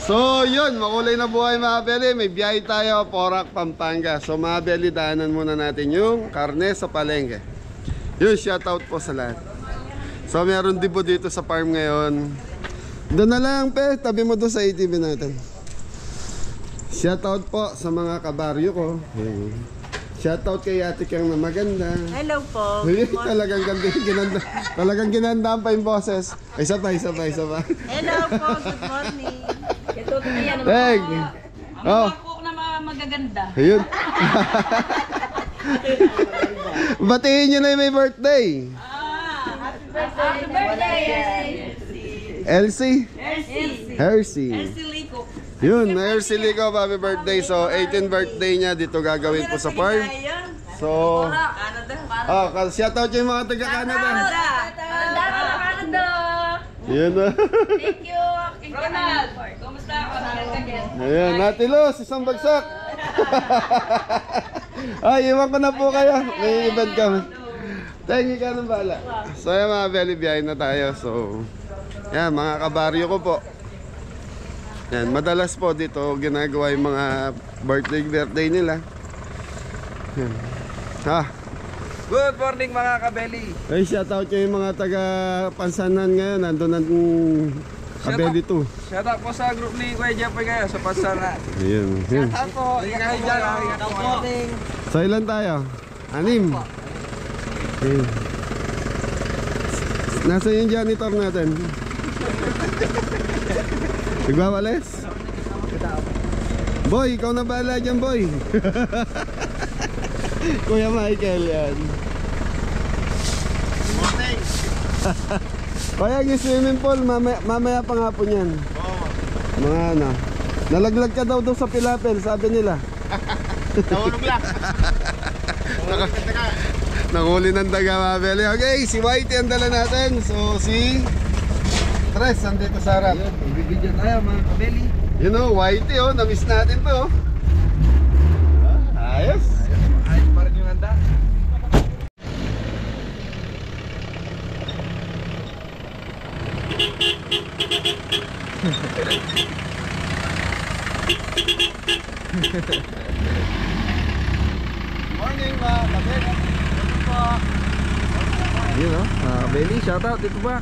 So yun, makulay na buhay mga beli. May biyahe tayo, Porac, Pampanga. So mga beli, daanan muna natin yung karne sa palengke. Yun, shoutout po sa lahat. So meron dibo dito sa farm ngayon. Doon na lang pe, tabi mo doon sa ATV natin. Shoutout po sa mga kabaryo ko. Shoutout kay Ate Kyang na maganda. Hello po. Talagang ganda, talagang ginandaan pa yung boses. Isa pa. Hello po, good morning. Ito yan naman. Peg. Oh. Ang na magaganda. Ayun. Batiin nyo na yung may birthday. Happy birthday. Elsie? Hershey. Lico. Yun, Hershey Lico, happy birthday. So, 18th birthday niya dito gagawin po sa farm. So, shoutout yung mga taga Canada. Canada. Yun na. Thank you. Ronald. Kumusta ako? Ayan, Natilos, isang bagsak. Ay, iwan ko na po kayo. May event kami. Thank you ka ng bala. So, yan mga belly, biyahe na tayo. So, yan, mga kabaryo ko po. Yan, madalas po dito ginagawa yung mga birthday nila. Yan. Ha? Good morning mga kabeli. Ay, shoutout kayo yung mga taga Pansanan ngayon. Nandun ang Kabeli 2. Shoutout po sa group ni Kuya Jeffrey kayo sa Pansana. Ayun. Shoutout po. Ingat kayo dyan. Ingat po. So, ilan tayo? 6. Okay. Nasaan yung janitor natin? Nagwawalis? Boy, ikaw na bahala dyan, boy. Kuya Michael yan. Morning. Kaya yung swimming pool, mamaya pa nga po yan. Mga ano. Nalaglag ka daw sa Pilapel, sabi nila. Nahulog lang. Nanguli ng daga mga beli. Okay, si Whitey ang dala natin. So si Tres, andito sa harap. Bibigyan tayo mga kabeli. You know, Whitey oh, na-miss natin to. Ayos. Ayos pa rin yung handa. Morning mga kabeli. Yun o, kabeli, shoutout dito ba?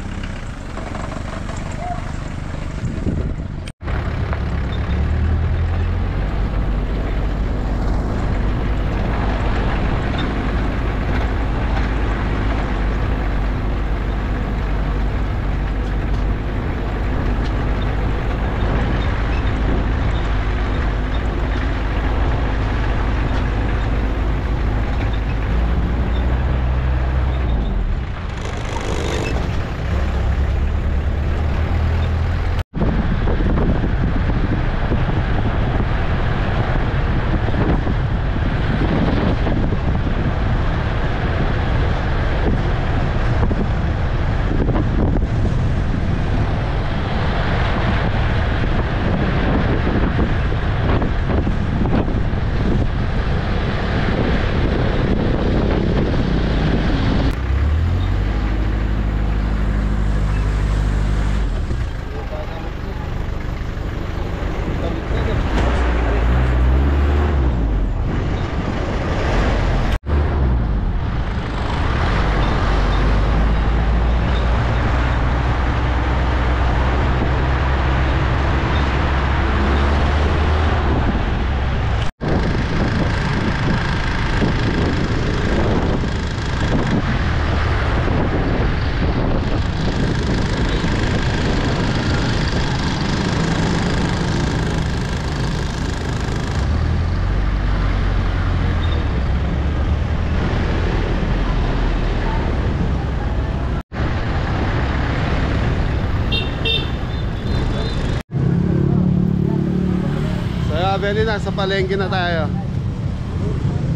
Kabeli na, sa palengke na tayo.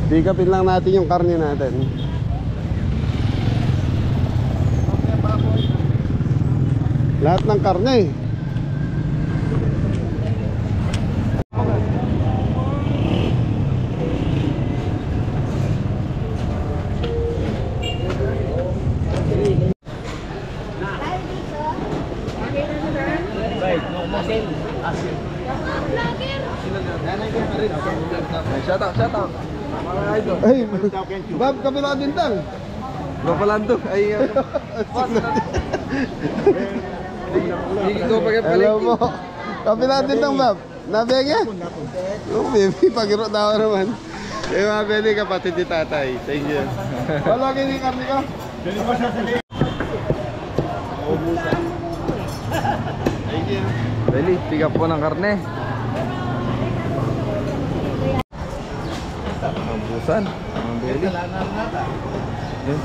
Pick upin lang natin yung karne natin. Lahat ng karne. Shout out. Mga idol. Ay, Bob, kabila ka bintang. Bapalando. Ay, hindi ko Hello po. Kabila ka bintang, Bob. Nabenge? Oh, baby, pagiro na ako naman. Eh, mabili kapatid ni tatay. Thank you. Wala kayo ni kami ko. Thank you. Beli, pick up po ng karne. Busan, ang beli. Yun.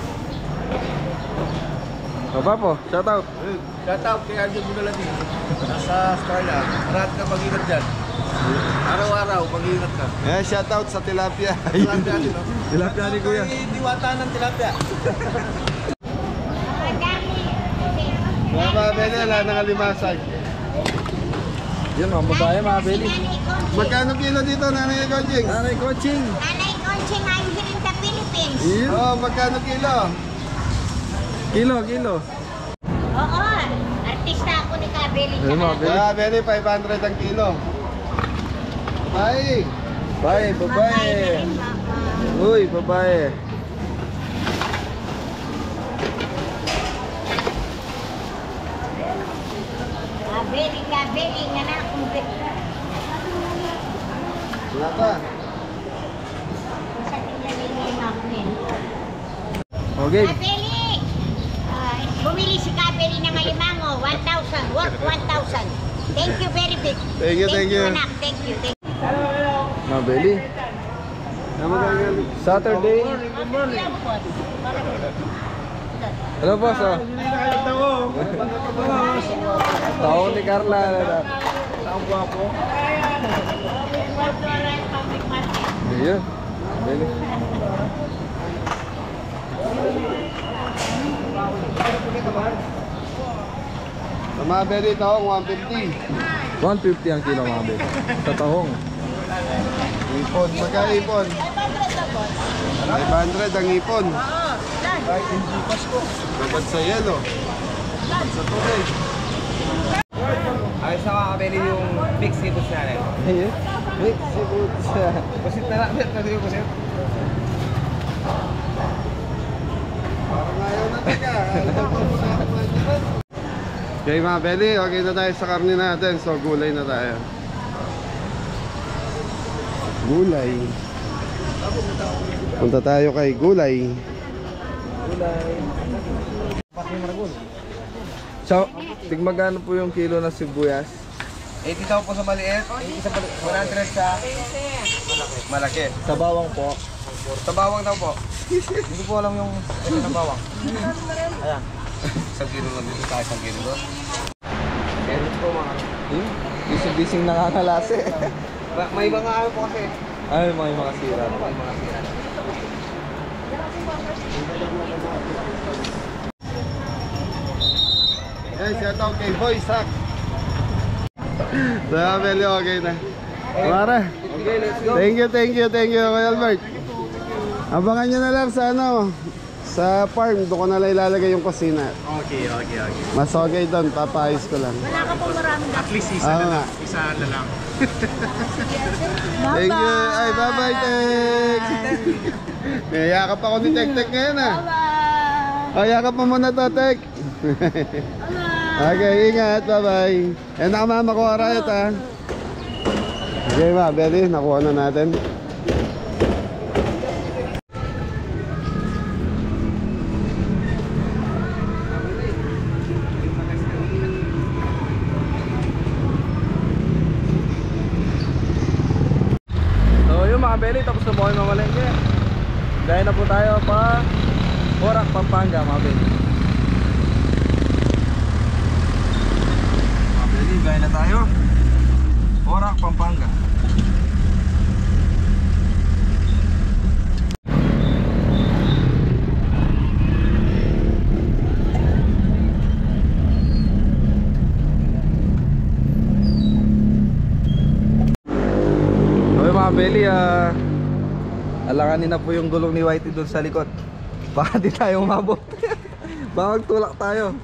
Baba po, shout out. Shout out kay Arjun Bugalati. Nasa Starla. Marat ka mag-ingat dyan. Araw-araw, mag-ingat ka. Eh, shout out sa tilapia. Tilapia din, no? Tilapia ni Kuya. Diwata ng tilapia. Mga mabili, wala nakalimasag. Yun, mga babae, mga beli. Magkano kilo dito, Nanay Coaching? Nanay coaching. Nanay Conching, I'm here in the Philippines. Yun. Oh, magkano kilo? Kilo. Oo, artista ako ni Kabeli. Yun, mga beli. Mga mabili, 500 ang kilo. Ay! Bye, babae. Uy, babae. Kabeli, nga na akong Wala pa. sa tingnan ni Magnin. Okay. Kabeli! Bumili si Kabeli ng alimango, 1,000, worth 1,000. Thank you very big. Thank you. Anak. Thank you. Mga beli. Saturday. Hello, boss. Oh. Taon ni Carla. Ang guwapo. Ayun. Beli. Sa mga bili, taong 150. 150 ang kilo, mga beli. Sa tahong. Ipon, magkano ipon? 500 ang ipon. Kahit hindi Pasko. Dapat sa yelo. Dapat sa tubig. Ayos na kakabili yung big seafood natin. Ayun. Mix seafood. Kusit na lang. Ito yung kusit. Parang ayaw na taga. Okay mga beli, okay na tayo sa karne natin. So gulay na tayo. Gulay. Punta tayo kay gulay. So, tigmagano po yung kilo ng sibuyas? 80 daw po sa maliit. 100 sa malaki. Sa bawang po. Sa bawang daw po. Hindi ko po alam yung ito ng bawang. Ayan. Isang kilo lang dito tayo, isang kilo doon. Kaya po mga... Bising-bising nakakalase. May mga ano po kasi. Ay, mga sira. May mga sira. Yes, shout out kay Boy Sack. So mga beli, okay na. Mara. Okay, let's go. Thank you Kuya Albert. Abangan nyo na lang sa sa farm, doon ko na lang ilalagay yung kusina. Okay. Mas okay doon, papaayos ko lang. Wala ka po maraming At least Oo nga. isa na lang. Thank you. Ay, bye-bye, Tek. May yakap ako ni Tek ngayon ah. Bye-bye. O, yakap mo muna to, Tek. Okay, ingat. Bye-bye. Eh, nakamama ko arayot ah. Okay, ma, Belly, nakuha na natin. Mga beli, tapos na po kayo mamalengke. Dahil na po tayo pa Porac, Pampanga, mga beli. Mga beli, dahil na tayo Porac, Pampanga. Mga beli, alanganin na po yung gulong ni Whitey doon sa likod. Baka di tayo umabot. Baka magtulak tayo.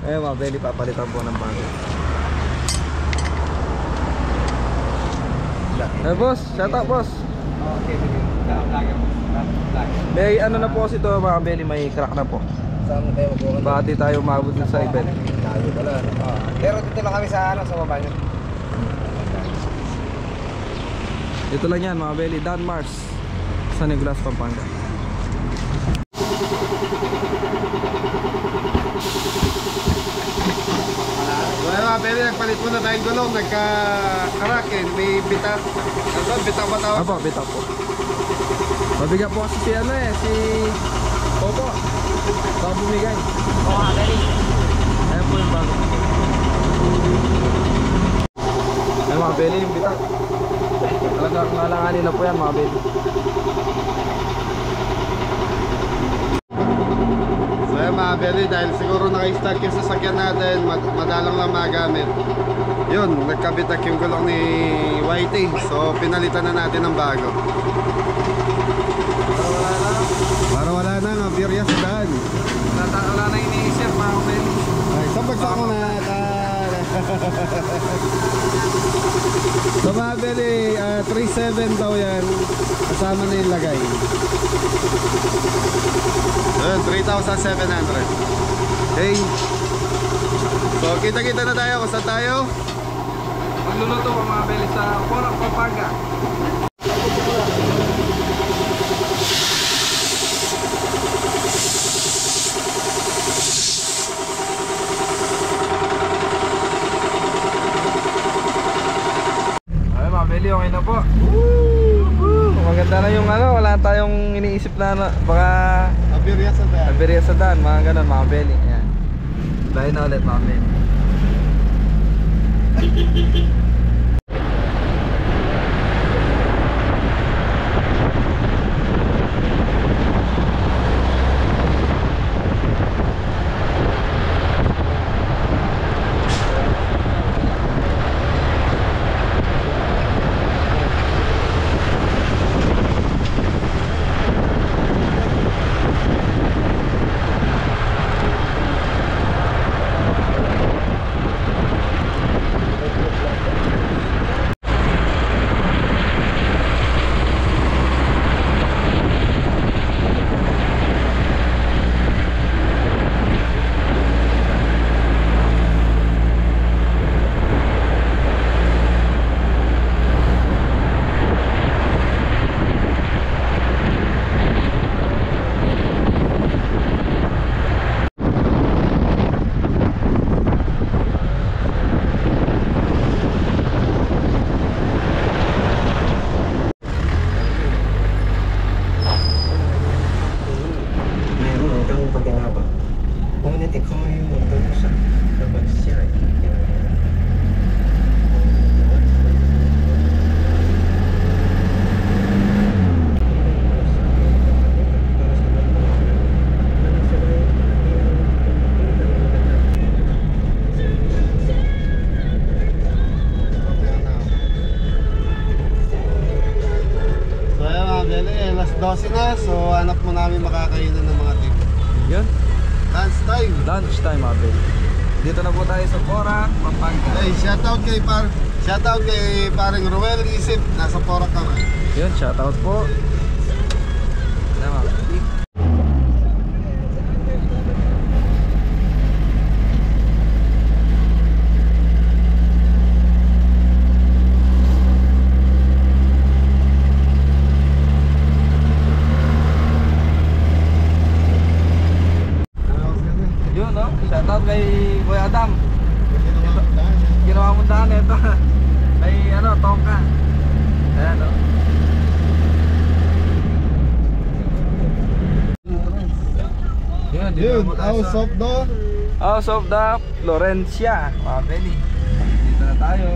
Ayun mga beli, papalitan po ng bago. Eh boss, shout out boss. Okay, sige. Vlogger po. Vlogger. May ano na po kasi to mga belly, may crack na po. Saan tayo magbukan? Baka di tayo umabot dun sa event. Layo pala. Pero dito lang kami sa sa baba niyo. Ito lang yan mga belly, Dan Mars, San Nicolas, Pampanga. Wala mga pwede, nagpalit muna tayong gulong, nagka-crack eh, may bitak. Ano, bitak ba tawag? Apo, bitaw po. Mabigat po kasi si ano eh, si Popo. Baka bumigay. Oo, dali. Ayan po yung bago. Ayan mga belly, yung bitak. Talagang ngalanganin na po yan mga belly. So yan mga belly, dahil siguro naka-start yung sasakyan natin, madalang lang magamit. Yun, nagkabitak yung gulong ni Whitey. So pinalitan na natin ng bago. Para wala na, mabirya sa daan. Wala na iniisip mga belly. Ay, isang bagsak mo na. So mga belly, 3.7 daw yan. Kasama na yung lagay. Ayun, 3,700. Okay. So kita-kita na tayo kung saan tayo. Magluluto ko mga belly sa Porac, Pampanga. Ay mga belly, okay na po. Maganda na yung ano, wala tayong iniisip na ano, baka Mabirya sa daan. nabiriya sa daan, mga ganun mga belly. Yan. Layo na ulit mga belly. So ayan mga belly, last 12 na. So hanap mo namin makakainan ng mga tip. Yun, Lunch time. lunch time mga belly. Dito na po tayo sa Porac, Pampanga. Hey, shoutout kay paring Ruel Isip, nasa Porac kami. Yun, shoutout po. Yan mga belly. Yun no, shoutout kay Boy Adam. Ginawa mong daan ito. Kay ano, Tongka. Ayan no. Yun, dito Yun, na po tayo House sa of the House of the Florencia, mga belly. Dito na tayo.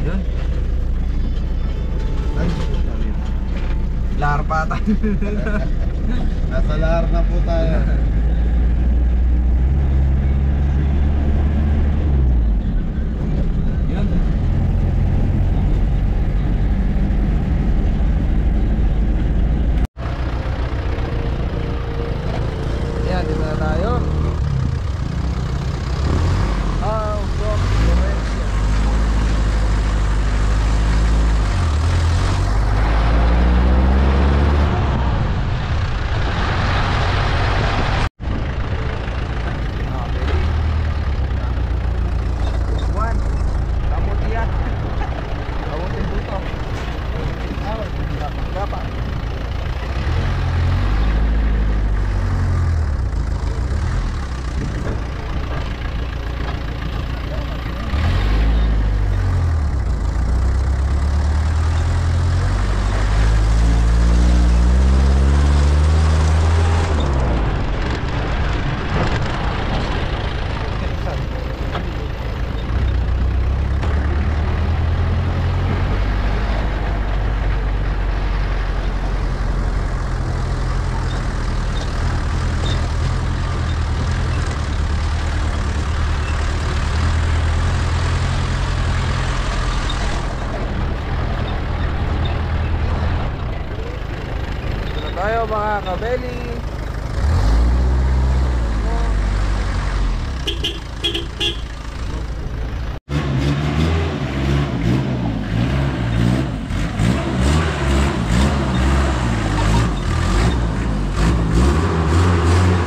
Yun. Larpa tayo. Nasa lahar na po tayo. Yun. Yan, dito na tayo. House of Florencia. tayo mga kabeli.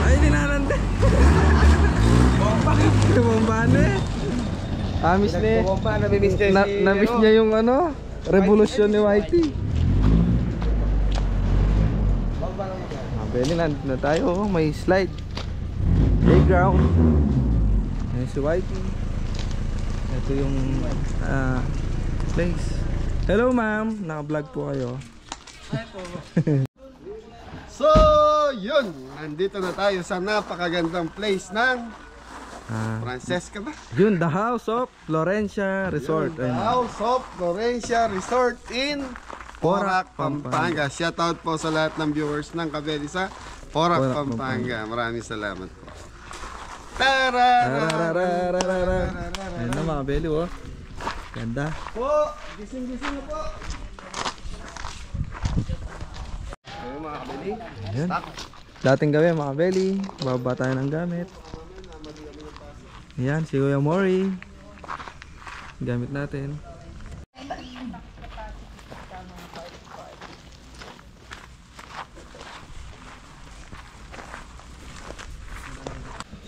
Ay, dinanande. Bomba na eh. Amis na eh. Bumomba, namimiss niya si... Na-miss niya yung ano, revolusyon ni Whitey. Beli, nandito na tayo. Oh, may slide. Playground. Ayan si Whitey. Ito yung place. Hello ma'am, naka-vlog po kayo. So, yun. Nandito na tayo sa napakagandang place ng Francesca ba? Yun, the House of Florencia Resort. The House of Florencia Resort in Porac, Pampanga. Shoutout po sa lahat ng viewers ng Kabeli sa Porac, Pampanga. Maraming salamat po. Ayun na mga beli, oh. Ganda. Po, gising-gising na po. Ayun mga Kabeli. Ayun. Dating gabi mga beli, bababa tayo ng gamit. Ayan, si Kuya Mori. Gamit natin.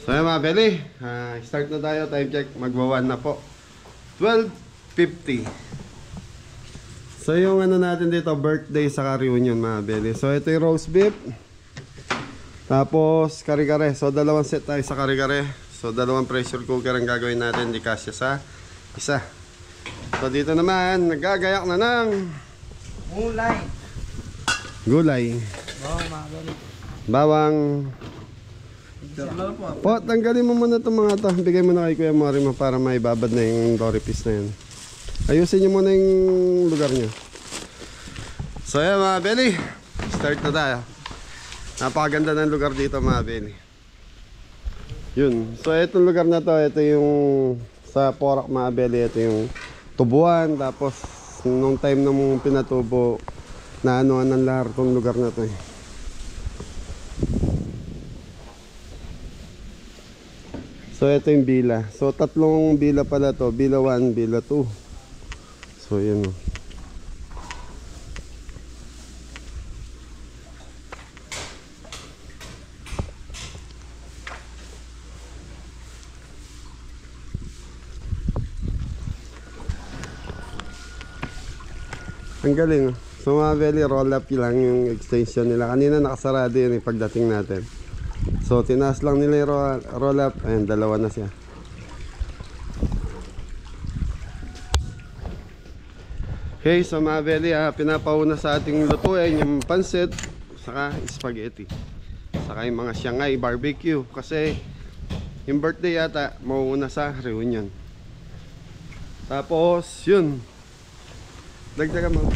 So yun mga Beli, start na tayo, time check, magwa 1 na po. 12:50. So yung ano natin dito, birthday sa reunion mga Beli. So ito yung roast beef. Tapos kare-kare, so dalawang set tayo sa kare-kare. So dalawang pressure cooker ang gagawin natin, di kasya sa isa. So dito naman, nagagayak na ng gulay. Bawang. Po, tanggalin mo muna itong mga to. Bigay mo na kay Kuya Mori mo para maibabad na yung dory piece na yun. Ayusin nyo muna yung lugar nyo. So yan mga Beli, start na tayo. Napakaganda ng lugar dito mga Beli. Yun. So itong lugar na to, ito yung sa Porac mga Beli, ito yung tubuan. Tapos nung time na mong pinatubo, naanuan ng lahar tong lugar na to eh. So ito yung bila. So tatlong bila pala to, bila 1, bila 2. So yun o. Ang galing. So mga Beli, roll up lang yung extension nila. Kanina nakasarado yun yung pagdating natin. So tinaas lang nila yung roll up. Ayan, dalawa na siya. Okay, so mga Beli, pinapauna sa ating lutuin yung pansit saka spaghetti. Saka yung mga Shanghai barbecue. Kasi yung birthday yata mauuna sa reunion. Tapos yun, dagdagan mo.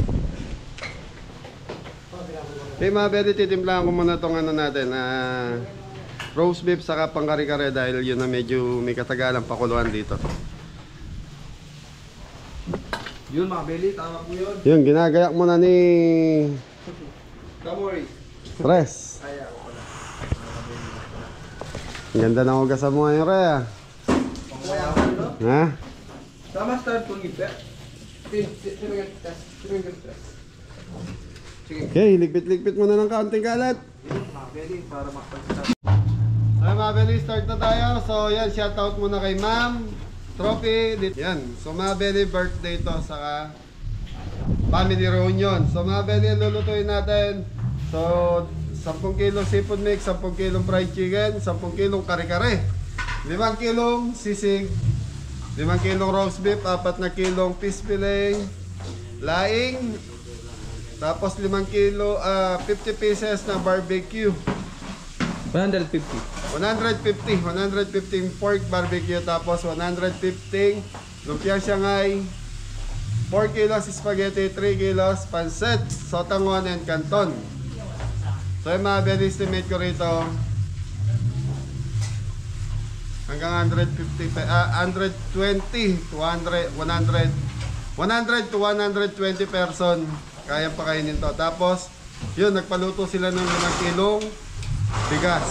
Okay mga Beli, titimplahan ko muna itong ano natin, roast beef saka pang kare-kare dahil yun na medyo may katagalang pakuluan dito. Yun mga beli, tama po yun. Yun, ginagayak mo na ni Kamori. Res. Ang ganda ng ugasan mo ngayon, Rhea. Pangmayaman, no? Ha? Sama start kong ipe. Okay, ligpit-ligpit mo na ng kaunting kalat. Mga beli, para makapagsasabi. So mga Beli, start na tayo. So yan, shoutout muna kay Ma'am Trophy. Yan, so mga Beli, birthday to saka family reunion. So mga Beli, lulutuin natin. So 10 kilong seafood mix, 10 kilong fried chicken, 10 kilong kare-kare, 5 kilong sisig, 5 kilong roast beef, 4 na kilong fish fillet, laing, tapos 5 kilo, 50 pieces na barbecue. 150. 115 pork barbecue, tapos 115 lumpia Shanghai, 4 kilos spaghetti, 3 kilos pancit, sotangon and canton. So yung mga Beli, estimate ko rito hanggang 120 to 100 to 120 person kaya pakainin to. Tapos Yun, nagpaluto sila ng 5 kilong bigas.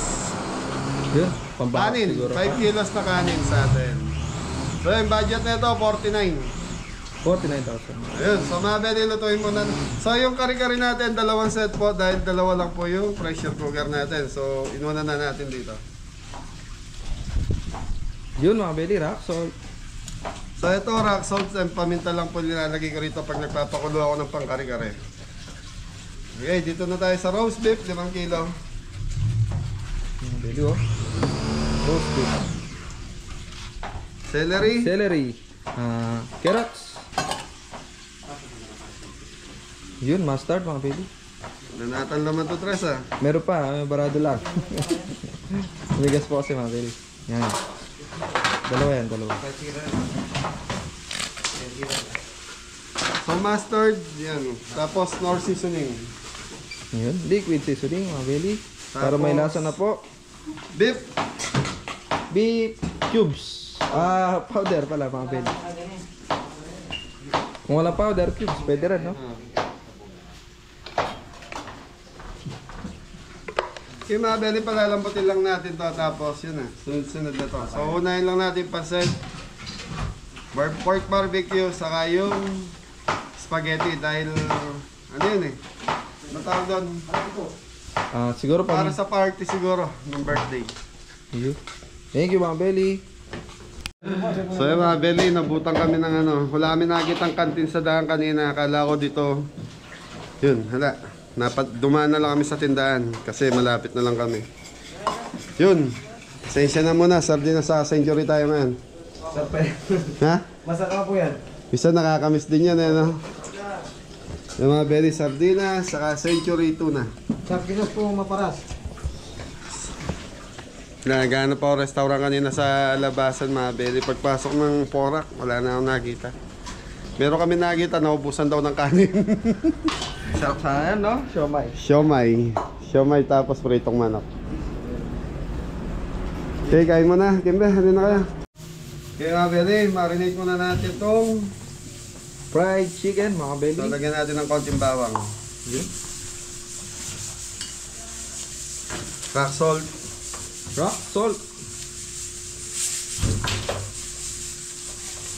Yun, pambakot Kanin, siguro. 5 kilos na kanin sa atin. So yung budget nito, 49. 49,000. Ayun, so mabili, lutuin mo na. So yung kari-kari natin, 2 set po dahil 2 lang po yung pressure cooker natin. So inuna na natin dito. Yun mga belly, rock salt. So ito, rock salt and paminta lang po nilalagay ko rito pag nagpapakulo ako ng pangkari-kari. Okay, dito na tayo sa roast beef, 5 kilo. Mga belly, oh. Roast beef. Celery, Celery. Carrots. Yun, mustard mga belly. nanatan naman to tres ah. Meron pa, barado lang. Bigas po kasi mga belly. Yan. Dalawa yan, dalawa. So mustard, yan. Tapos nor seasoning. Yun, liquid seasoning mga belly. Para may Tapos- lasa na po. Beef, Beef cubes. Powder pala mga belly. Kung wala powder cubes, pwede rin, no? Okay, mga belly, palalambutin lang natin to. Tapos yun na, sunod-sunod na to. So unahin lang natin pancit, pork barbecue, saka yung spaghetti. Dahil, ano yun eh, ano tawag doon? Siguro Para pang... sa party siguro, ng birthday. Yun. Thank you mga belly. So yun mga belly, nabutan kami ng ano. Wala kami nakikitang kantin sa daan kanina. Akala ko dito, yun, hala. Dumaan na lang kami sa tindahan kasi malapit na lang kami. Yun, pasensya na muna. Sardinas sa century tayo ngayon. Ha? Masarap po yan. Isa nakakamiss din yan eh, no? Yung mga belly, sardinas, saka century tuna. Sardinas po maparas. Naghanap pa ako restaurant kanina sa labasan mga belly. Pagpasok ng Porak, wala na akong nakita. Meron kami nakita, naubusan daw ng kanin. Sarap sana, no? Siomay. Siomay tapos pritong manok. Okay, kain mo na. Kimbe, halin na kaya. Okay mga belly, marinate muna natin itong. Fried chicken mga belly. So, lagyan natin ng konting bawang. Rock salt. Rock salt.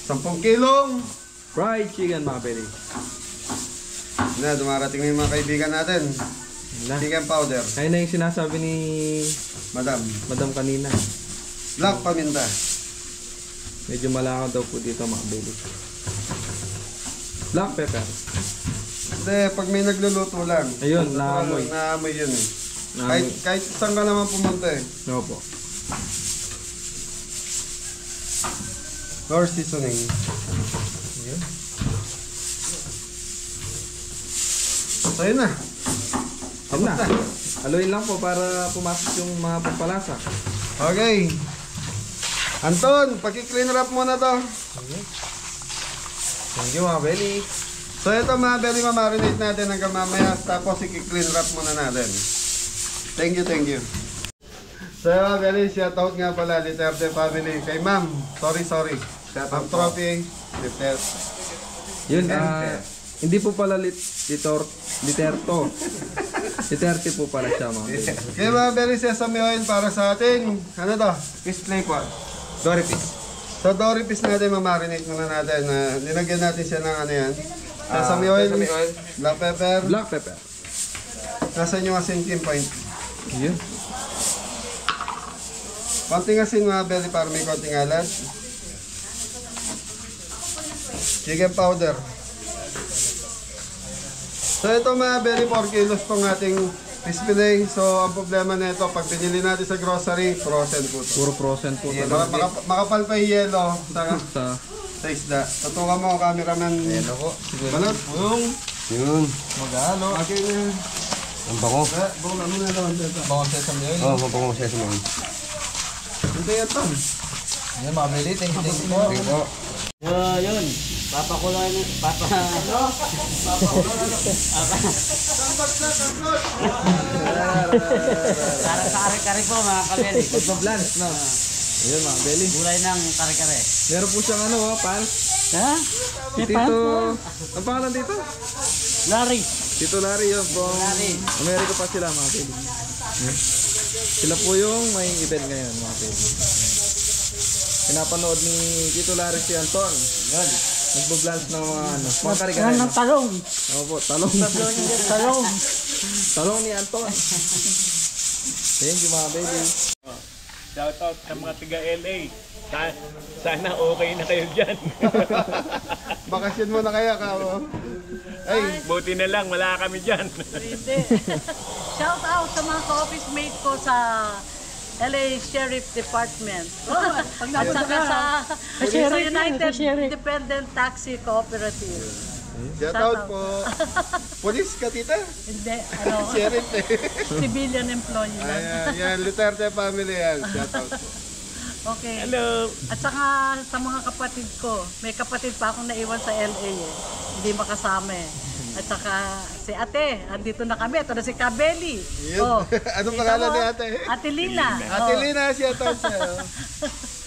10 kilong. Fried chicken mga belly. Na, dumarating na yung mga kaibigan natin. Na. Chicken powder. Ayun na yung sinasabi ni Madam. Madam kanina. Black paminta. Medyo malakaw daw po dito mga belly. Black pepper. Hindi, pag may nagluluto lang. Ayun, naamoy. Naamoy yun eh. Naamoy. Kahit saan ka naman pumunta eh. No po. Or seasoning. Ayun. So yun na. Yun na. Haluin lang po para pumasok yung mga pampalasa. Okay. Anton, paki-clean wrap muna to. Thank you mga belly. So ito mga belly, ma-marinate natin hanggang mamaya. Tapos i-clean wrap muna natin. Thank you, thank you. So mga belly, shoutout nga pala Literte family. Kay ma'am, sorry. Ma'am Trophy, Literte. Yun, hindi po pala Literto. Literte po pala siya mga belly. Kaya mga belly, sesame oil para sa ating, ano to? Fish flake po. Dory fish. So dory fish natin, ma-marinate muna natin. Nilagyan natin siya ng ano yan. Sesame oil, Sesame oil. black pepper. Black pepper. Nasaan yung asin point? Yun. Konting asin mga belly para may konting alat. Chicken powder. So ito mga belly, 4 kilos tong ating fish fillet. So ang problema na ito, pag pinili natin sa grocery, frozen po ito. Puro frozen po. Makapal pa yung yelo Sa sa isda. Tutukan mo, cameraman. Ayan ako. Balot. Yun. mag-ano. Okay na. Ang bango. Buong na muna lang. Bawang sesame oil. Oo, mabango siya sa mga. Hindi yan to. Yun mga belly. Thank you po. Thank you po. Yun. Papakuloy na. Para sa kare-kare po mga kabeli. Magpa-blanch, no? Ayun mga belly. Gulay ng kare-kare. Meron po siyang ano, pals. Ha? Dito. Ang pangalan dito? Larry. Tito Larry yun from America pa sila mga baby. Sila po yung may event ngayon mga baby. Pinapanood ni Tito Larry si Anton. Yan. Nagbo-vlogs ng mga ano. Mga kari-kari. Ng talong. Opo, talong. Talong. Talong ni Anton. Thank you mga baby. Shout out sa mga taga LA. Sana okay na kayo dyan. Bakasyon mo na kaya ka. Ay, Buti na lang, wala kami dyan. Hindi. Shout out sa mga ka-office mate ko sa LA Sheriff Department. At saka sa United Independent Taxi Cooperative. shout out po. Police ka, tita? Hindi, ano, Sheriff eh. civilian employee lang. Ayan, yan, Duterte family yan. Shout out po. Okay. Hello. At saka sa mga kapatid ko, may kapatid pa akong naiwan sa LA eh. Hindi makasama eh. At saka si ate, andito na kami. Ito na si Kabeli. Yun. Anong pangalan ni ate? Ate Lina. Ate Oh. Lina, shout out sa'yo.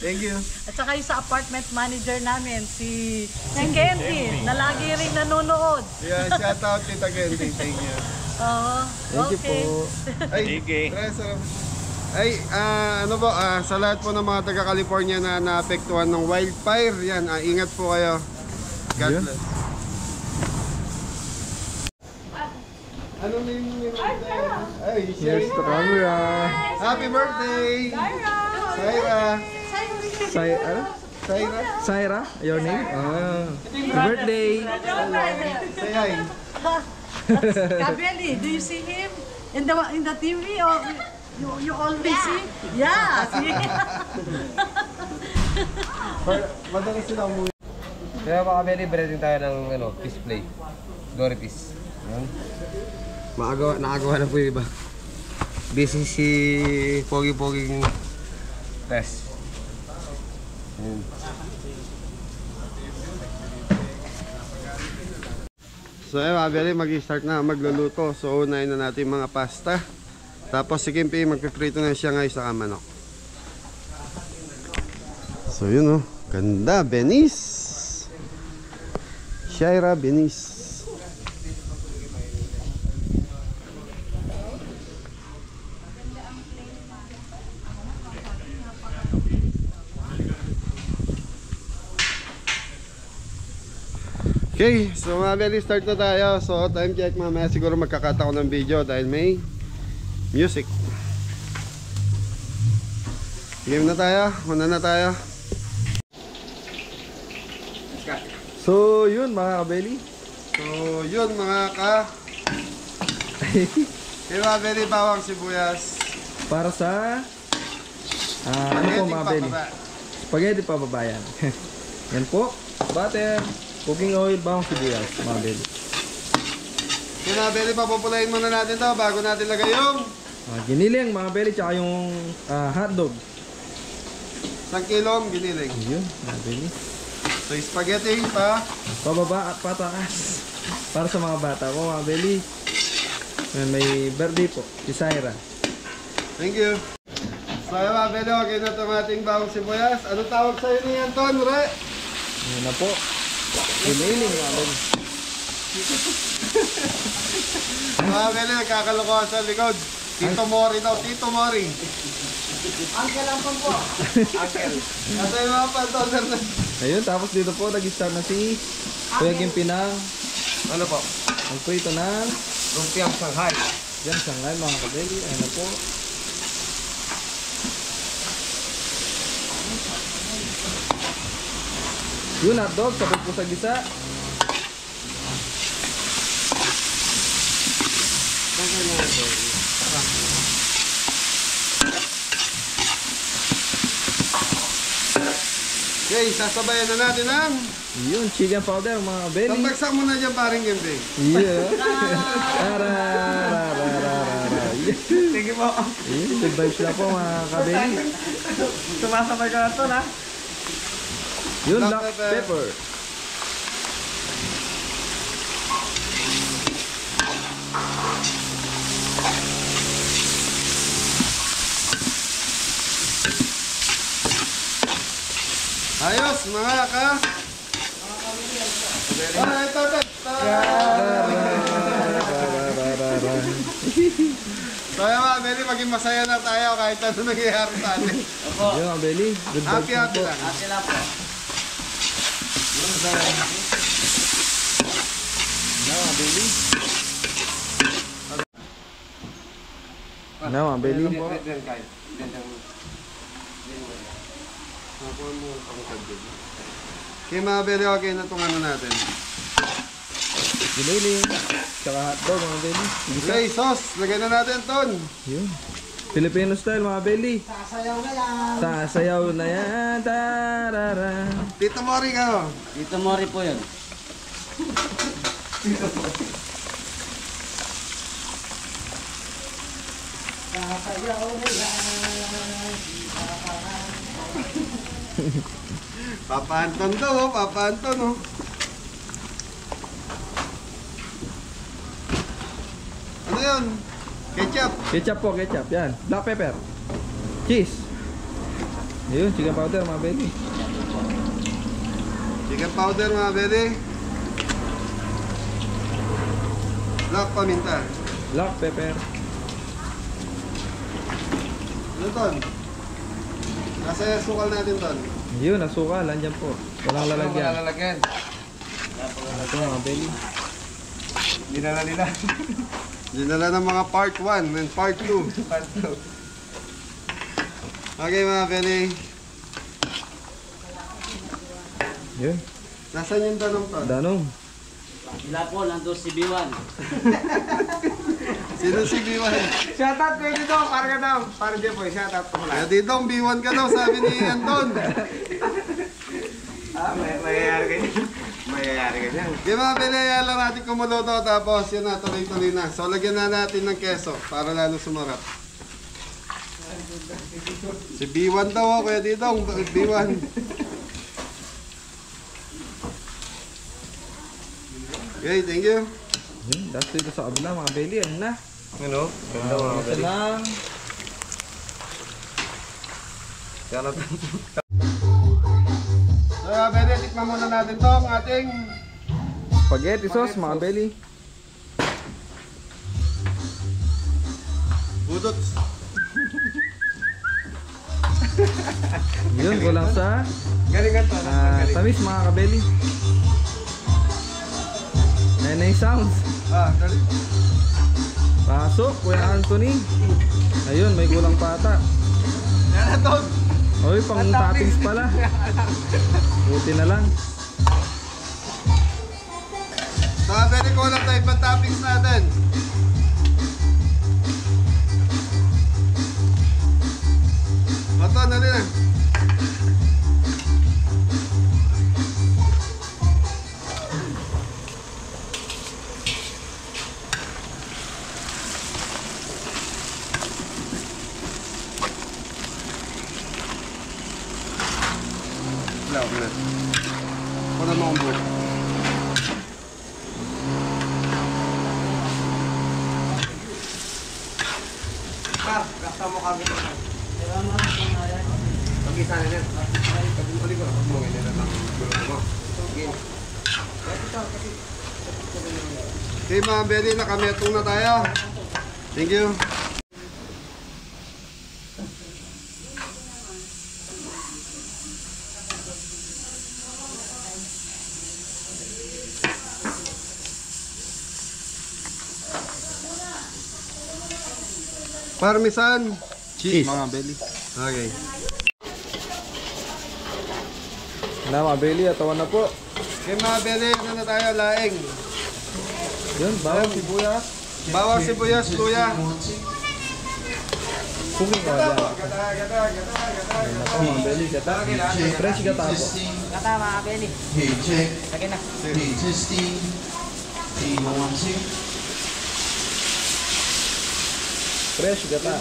Thank you. At saka yung sa apartment manager namin, si Candy, na lagi rin nanonood. Yeah, shout out Tita Candy. Thank you. Oo. Thank you Okay. po. Ay, Sige. Ay, ano po, sa lahat po ng mga taga-California na naapektuhan ng wildfire, yan, ingat po kayo. God Yun. bless. Ano name niyo? Ay, Here's the camera. Happy birthday! Syra! Ano? Syra! Syra, your name? Happy birthday. Say hi! Kabeli, do you see him in the TV or you always see? Yeah, see? Madalas sila umuwi. Kaya mga kabeli, breading tayo ng ano, fish play. Dory fish. Yan. Nakagawa na po yung iba. Busy si Pogi-Poging Tess. Yan. So ayun, Abeli, mag-start na magluluto. So unahin na natin yung mga pasta. Tapos si Kimpi, magpiprito na siya ngayon sa manok. So yun oh, ganda, Venice. Shaira Venice. Okay, so mga Beli, start na tayo. So time check, mamaya siguro magkakata ko ng video dahil may music. Game na tayo, una na tayo. So, yun mga kabeli. So yun mga ka. Okay mga Beli, bawang sibuyas. Para sa ano po mga kabeli? Papaba. Spaghetti pababayan. Yan po. Butter. Cooking oil, bawang sibuyas, mga beli. Okay mga Beli, papupulayin muna natin to bago natin lagay yung Giniling, mga beli, tsaka yung hotdog. 1 kilong giniling. Yun, mga beli. So spaghetti pa. Pababa at pataas. Para sa mga bata ko, mga beli. Yan, may birthday po, si Syra. Thank you. So yun mga Beli, okay na itong ating bawang sibuyas. Ano tawag sa'yo ni Anton, Re? Yan na po. Giniling, mga beli. Mga Beli, nagkakalokohan sa likod. Tito Mori daw, Tito Mori. Uncle Ampon po. Nasa yung mga pantoner na. Ayun, tapos dito po, nag-start na si Kuya Gimpinang. Ano po? Ang prito ng Lumpiang Shanghai. Yan, sangay, mga kabeli. Ayun na po. Yun, hotdog, sabot po sa gisa. Okay, sasabayan na natin ang Yun, chicken powder, mga kabeli. tambagsak mo na dyan paring gimbi. Yeah. Tarararararara. Sige po. Yun, good vibes lang po, mga kabeli. Sumasabay ka na to na. Yun, Black black pepper. pepper. Ayos, mga ka. Ah, ito. So yan mga Beli, maging masaya na tayo kahit ano nangyayari sa atin. Yun mga belly. Good vibes Happy, happy lang. Ate lang po. Ano mga belly? Okay mga Beli, okay na itong ano natin. Giniling. Tsaka hotdog mga belly. Okay, sauce. Lagay na natin ton. Yun. Filipino style mga belly. Sasayaw na yan. Sasayaw na yan. Tarara. Tito Mori ka. Dito Mori po yun. Papa Anton daw, oh. Papa Anton, oh. Ano yun? Ketchup. Ketchup po, ketchup. Yan. Black pepper. Cheese. Yun, chicken powder mga belly. Chicken powder mga Beli. Black paminta. Black pepper. Ano ton? Nasa sukal natin ton. Yun, asukal. Andyan po. Walang lalagyan. Lalagyan. Ito mga belly. Dinala nila. Dinala ng mga part 1 and part 2. Okay mga Beli. Yun. Nasaan yung tanong ton? Danong. Sila po, nandun si B1. Sino si B1? Shoutout kayo dito, para ka daw. Para dyan po, shoutout ko Kaya dito, B1 ka daw, sabi ni Anton. Mayayari ka dyan. Mayayari ka dyan. Di ba, pinayaan lang natin kumuluto tapos yun na, tuloy-tuloy na. So, lagyan na natin ng keso para lalo sumarap. Si B1 daw, Kuya Didong, B1. Okay, thank you. Yun, that's dito sa kabila mga belly. Ano na? Ano? Ganda mga Ito belly. lang. So, pwede, tikman muna natin to ang ating Spaghetti sauce mga belly. budot. Yun, kulang sa Galingan to. tamis mga kabeli. Nenay sounds. Ah, dali. Pasok, Kuya Anthony. Ayun, may kulang pata. Yan na to. Oy, pang toppings pala. Buti na lang. So, pwede ko lang tayo ibang toppings natin. Oto, dali na. Wala, wala. Wala mo ang buo. Par, gasta mo kami. Pag-isa na yan. Pag-uli ko. Mo, ganyan na lang. Gulo mo. Okay. Okay mga Beli, nakametong na tayo. Thank you. Parmesan cheese. Mga belly. Okay. Na mga belly, atawan na po. Okay mga Beli, ano na tayo, laing. Yun, bawang sibuyas. Bawang sibuyas, luya. Cooking oil yan. Ito mga belly, gata. Fresh gata po. Kata mga Beli. Hey, check. Lagyan na. Hey, testing. Hey, 112. Fresh gata.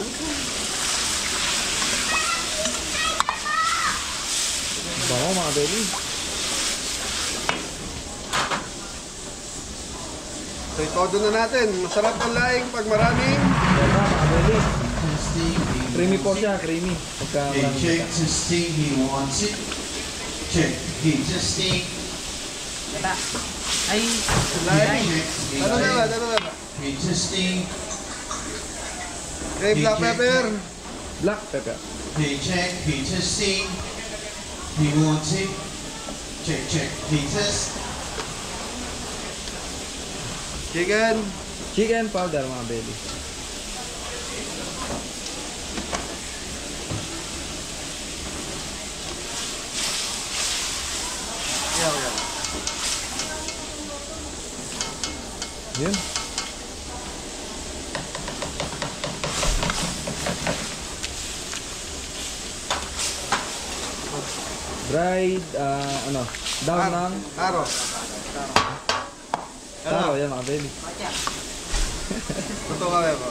Bango mga belly. So itodo na natin. Masarap ang laing pag maraming. Gata mga belly. Testing. Creamy po siya, creamy. Pagka Hey, maraming check. gata. Testing. He wants it. Check. Hey, testing. Kata. Ay, Hey, check. Hey, Ano na ba? check. Ano na ba? Hey, testing. Okay, black pepper. Black pepper. Hey, check. Hey, testing. Hey, 1, 2. Check, check. Hey, test. Chicken. Chicken powder mga belly. Yun. Dried, down ng Taro. taro. Yan mga belly. Ito kaya po.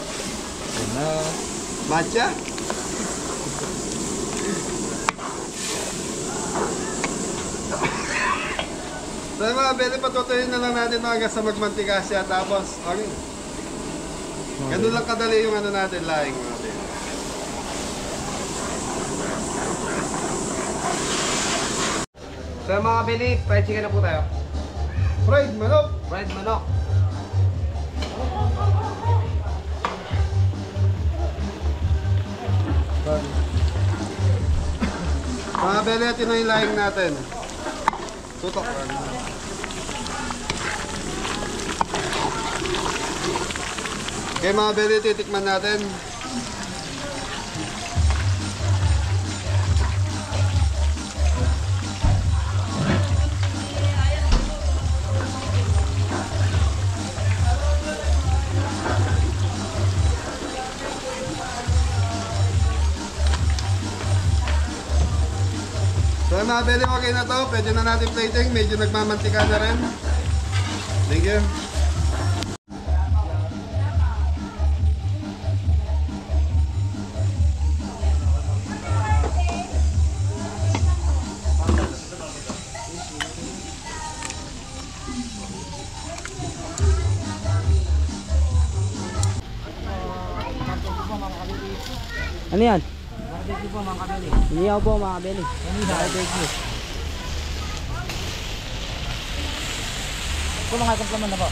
Yan na. Matcha? So mga beli, patutuyin na lang natin hanggang sa magmantika siya. Tapos, okay. Ganun lang kadali yung ano natin, laing mga beli. So mga belly, fried chicken na po tayo. Fried manok! Fried manok. Mga beli, ito na yung laing natin. Tutok. Okay mga beli, titikman natin. So mga beli, okay na to. Pwede na natin plating. Medyo nagmamantika na rin. Thank you. Ano yan? Barbecue po mga kabeli. Inihaw po mga kabeli. Barbecue. Kung mga kaplaman na po.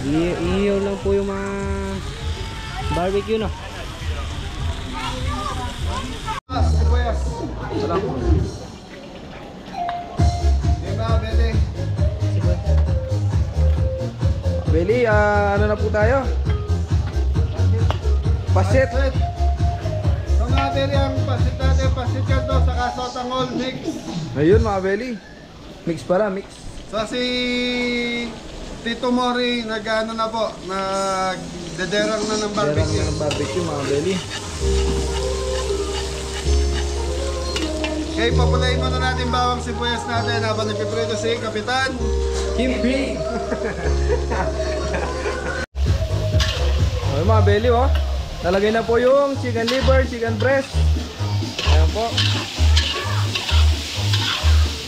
Inihaw lang po yung mga barbecue no. Sibuyas. Wala po. Okay mga beli. Belly, ano na po tayo? Pasit. So mga beli, ang pasit natin, pasit kanto sa kasotangol mix. Ayun mga belly. Mix pala, mix. So si Tito Mori, nag-ano na po, nagdederang na ng barbecue. Derang ng barbecue mga belly. Okay, papulayin muna natin bawang sibuyas natin habang nagpiprito si Kapitan Kimpi! Okay mga belly oh. Nalagay na po yung chicken liver, chicken breast. Ayan po.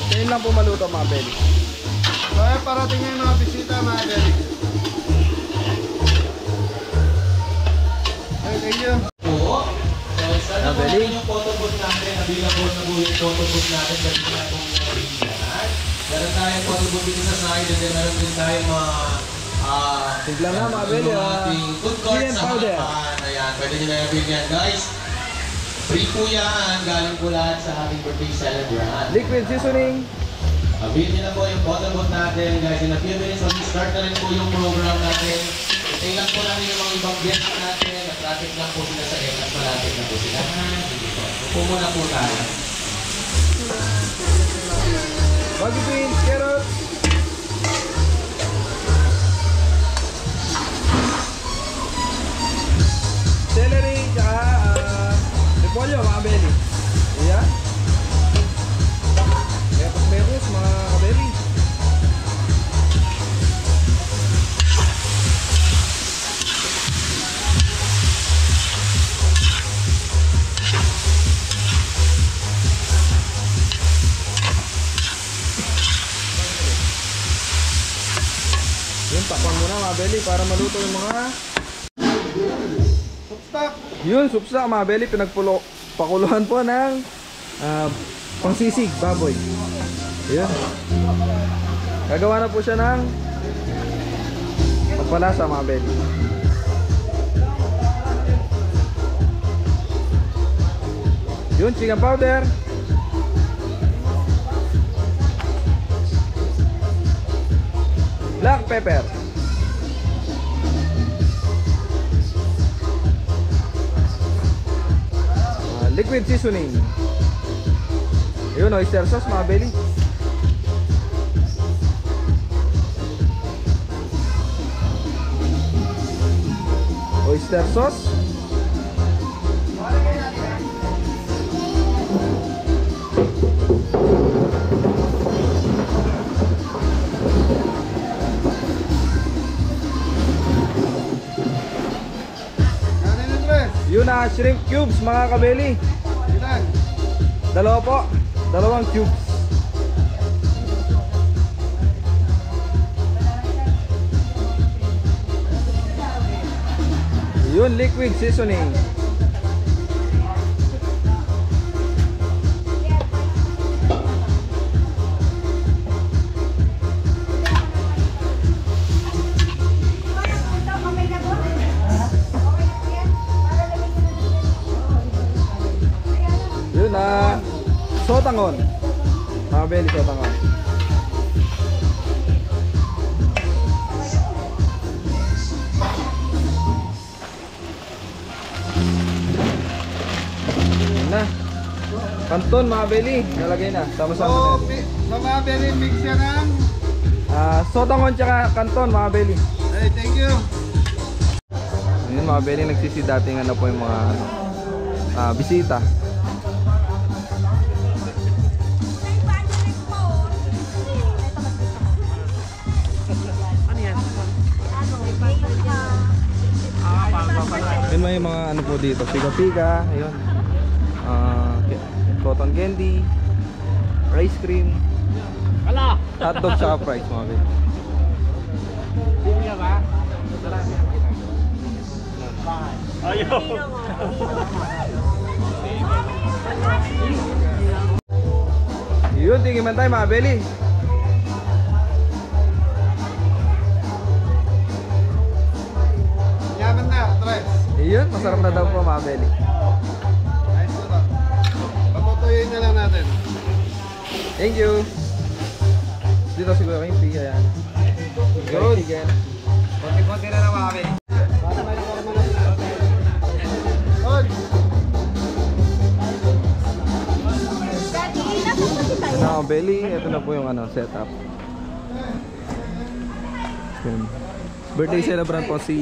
Ngayon lang po maluto mga belly. So ayan, parating na yung mga bisita mga beli. Okay, thank you. Oo. Sana po Nabili. natin yung photobooth natin. Nabilang na po yung photobooth natin. Dahil na itong yan. Meron tayong photobooth dito sa side. And then meron din tayong mga Tigla na mga belly yung ah. ating food court Chicken sa powder. harapan. Ayan, pwede nyo na yung yan guys. Free po yan. Galing po lahat sa ating birthday celebrant. Liquid seasoning. Abin nyo na po yung photobooth natin guys. In a few minutes, mag-start na rin po yung program natin. Itay lang po namin yung mga ibang guests natin. Traffic lang po sila sa at malapit na po sila. Upo muna po tayo. Baggy beans, carrots. Celery, tsaka repolyo mga belly. Ayan. Mekos, mga kabeli. Yun, takpan muna mga belly para maluto yung mga Substock. yun, supsa mga belly, pakuluhan po ng pangsisig, baboy. Yun. Gagawa na po siya ng Pampalasa mga belly. Yun, chicken powder. Black pepper. Liquid seasoning. Yun, oyster sauce mga belly. Oyster sauce. Yun na, shrimp cubes mga kabeli. Ilan? Dalawa po. Dalawang cubes. Yun, liquid seasoning. Yun na, sotangon. Mga beli, sotangon. Yun na. Kanton mga beli, nalagay na. Sama-sama So, na. sa mga belly, mix yan ng... Sotangon tsaka kanton mga beli. Hey, thank you. Yun mga beli, nagsisidatingan na po yung mga bisita. Yun may mga ano po dito, pika-pika, ayun. Cotton candy, ice cream, hotdog tsaka fries mga beli. Ayaw. Yun, tingin man tayo mga beli. Yaman na, Tres. Yun, masarap na daw po mga beli. Ayos na to. Papatuyin na lang natin. Thank you. Dito siguro kayong pika yan. Good. Konti-konti na lang mga beli. Good. Ito na mga beli, ito na po yung setup. Yun. Birthday celebrant po si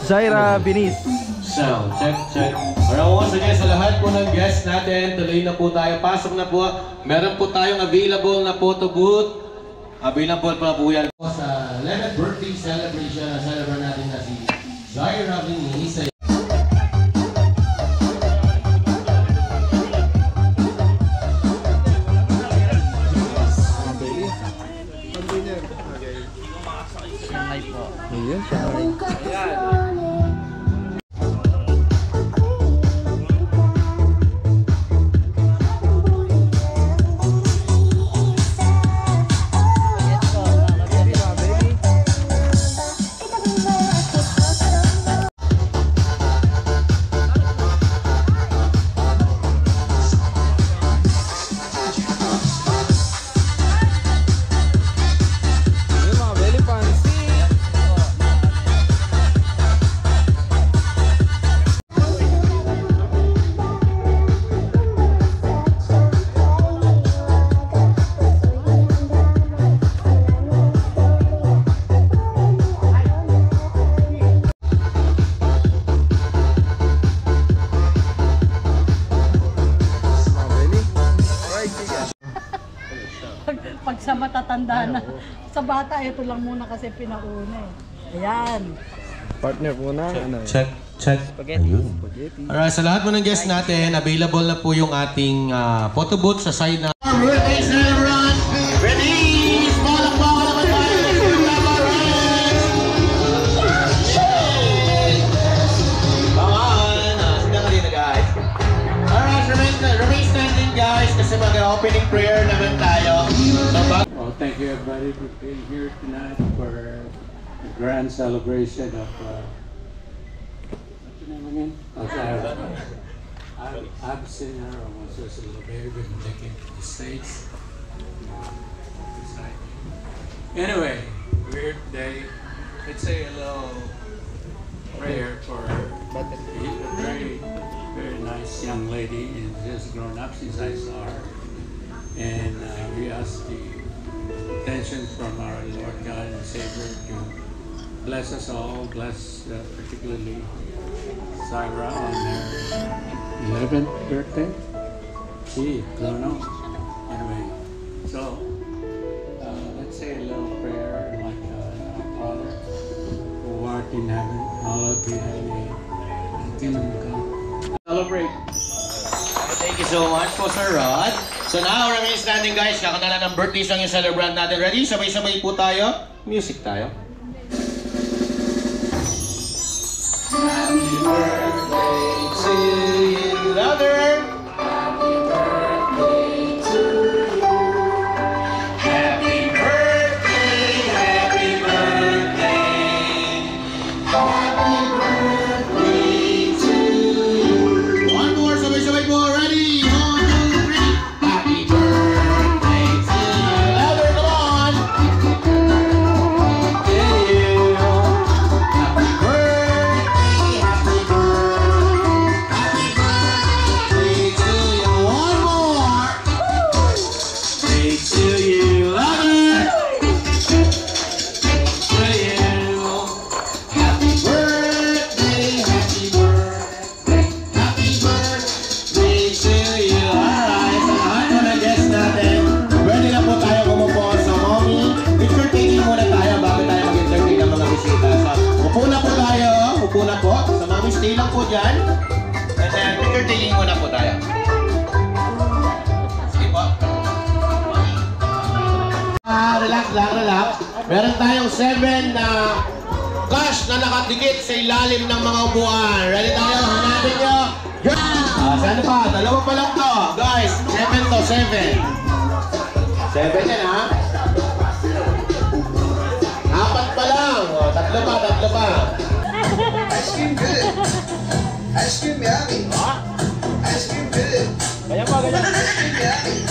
Zaira Binis. Sound, check, check. Alright, once again, sa lahat po ng guests natin, tuloy na po tayo. Pasok na po. Meron po tayong available na photo booth. Available pa po yan. Sa 11th birthday celebration, celebrate natin na si Zaira Binis. Ayun, siya. Pag sa matatanda na, sa bata, ito lang muna kasi pinauna eh. Ayan. Partner muna. Check, check. Ayun. Alright, sa lahat mo ng guests natin, available na po yung ating photo booth sa side na. Birthday celebrant! Ready! Small ang bawal naman tayo! Sila ka rin na guys. Alright, remain standing guys kasi mag-opening prayer naman tayo. Well, thank you everybody for being here tonight for grand celebration of what's your name again? I've seen her almost as a little baby when they came to the States. Anyway, weird day. Let's say a little prayer for a very, very nice young lady, and just grown up since I saw her. And we ask the attention from our Lord God and Savior to bless us all, bless particularly Sarah on her 11th birthday. Gee, I don't know. Anyway, so let's say a little prayer like our Father who art in heaven, hallowed be thy name. Thy kingdom come. Celebrate. Thank you so much po, Sir Rod. So now, remain standing guys. Kakanta na ng birthday song yung celebrant natin. Ready? Sabay-sabay po tayo. Music tayo. Happy birthday to you, lover. Happy birthday to you. Happy birthday, happy birthday. Happy birthday to you. One more, sabay-sabay po. Ready? 1, 2, 3. Happy birthday to you, lover. Come on. Happy birthday to you. Happy birthday, happy birthday. Happy birthday to you. One more. Birthday to you, lover. To you. Happy birthday, happy birthday. Happy birthday to you. Alright, sa lahat mo na guest natin, pwede na po tayo kumupo sa mommy. Picture taking muna tayo bago tayo mag-entertain ng mga bisita. So, upo na po tayo. Upo na po. Sa mommy, stay lang po dyan. And then, picture taking muna po tayo. Sige po. Relax lang, relax. Meron tayong 7 na cash na nakadikit sa ilalim ng mga upuan. Ready tayo? Hanapin nyo. Saan pa? Dalawa pa lang to. Guys, 7 to, 7. 7 yan ha. 4 pa lang. O, 3 pa, 3 pa. Ice cream good. Ice cream yummy. Ice cream good. Kaya pa, kaya. Ice cream yummy.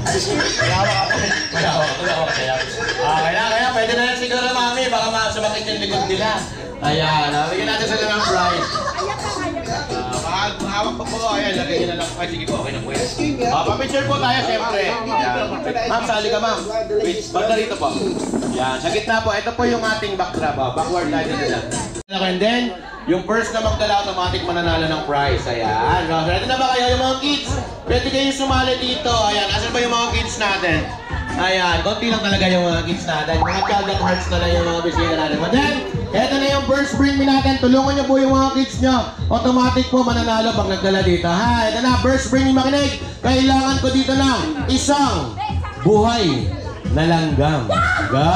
Ice cream. Kaya, pwede na yan siguro, mami. Baka sumakit yung likod nila. Ayan, bigyan natin sila ng prize. Hawak pa po. Ayan, lagay nyo na lang. Ay, sige po, okay na po yan. Pa-picture po tayo, siyempre. Ma'am, sali ka, ma'am. Wait, banda rito po. Yan, sa gitna po. Ito po yung ating backdrop. Backward tayo nila. And then, yung first na magdala, automatic mananalo ng prize. Ayan. Ready na ba kayo yung mga kids? Pwede kayo sumali dito. Ayan, asan ba yung mga kids natin? Ayan, konti lang talaga yung mga kids natin. Mga child at hearts na lang yung mga bisita natin. But then, eto na yung first bring me natin. Tulungan nyo po yung mga kids nyo. Automatic po mananalo pag nagdala dito. Ha, ito na, first bring me makinig. Kailangan ko dito ng isang buhay na langgam. Go!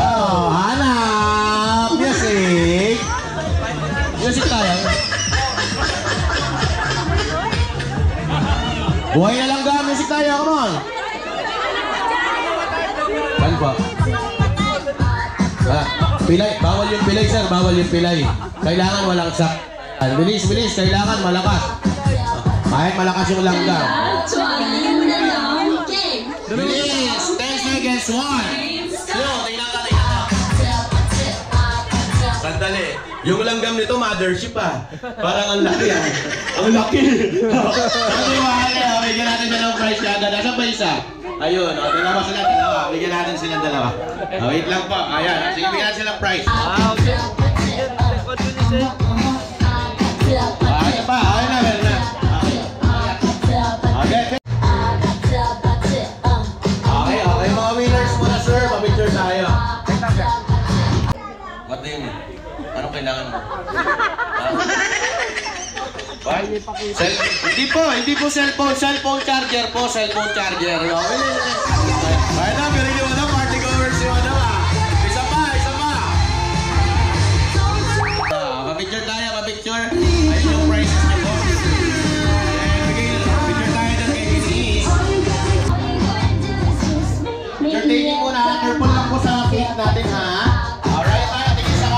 Hanap! Music! Music tayo. Buhay na langgam. Music tayo. Come on! Saan ba? Pilay. Bawal yung pilay, sir. Bawal yung pilay. Kailangan walang sak. Bilis, bilis. Kailangan malakas. Kahit malakas yung langgam. Bilis! 10 seconds. 1. Slow. Tingnan ka, tingnan ka. Sandali. Yung langgam nito, mothership ah. Parang ang laki ah. Ang laki. Ang wala. Bigyan natin siya ng price kagad. Asan ba isa? Ayun, dalawa sila, dalawa. Bigyan natin silang dalawa. Wait lang po. Ayan, sige, bigyan natin silang price. Okay. Ayun pa, ayun na, meron na. Okay, okay mga winners muna sir. Pamicture tayo. What do you need? Anong kailangan mo? Hindi po cellphone charger po, cellphone charger. Ay na, pero yung ano, party goers yung ano ah. Isa pa. Pa-picture tayo, pa-picture. Ayun yung prices niyo po. Picture tayo ng kay Denise. Picture taking muna, careful lang po sa cake natin ha. Alright tayo, tingin sa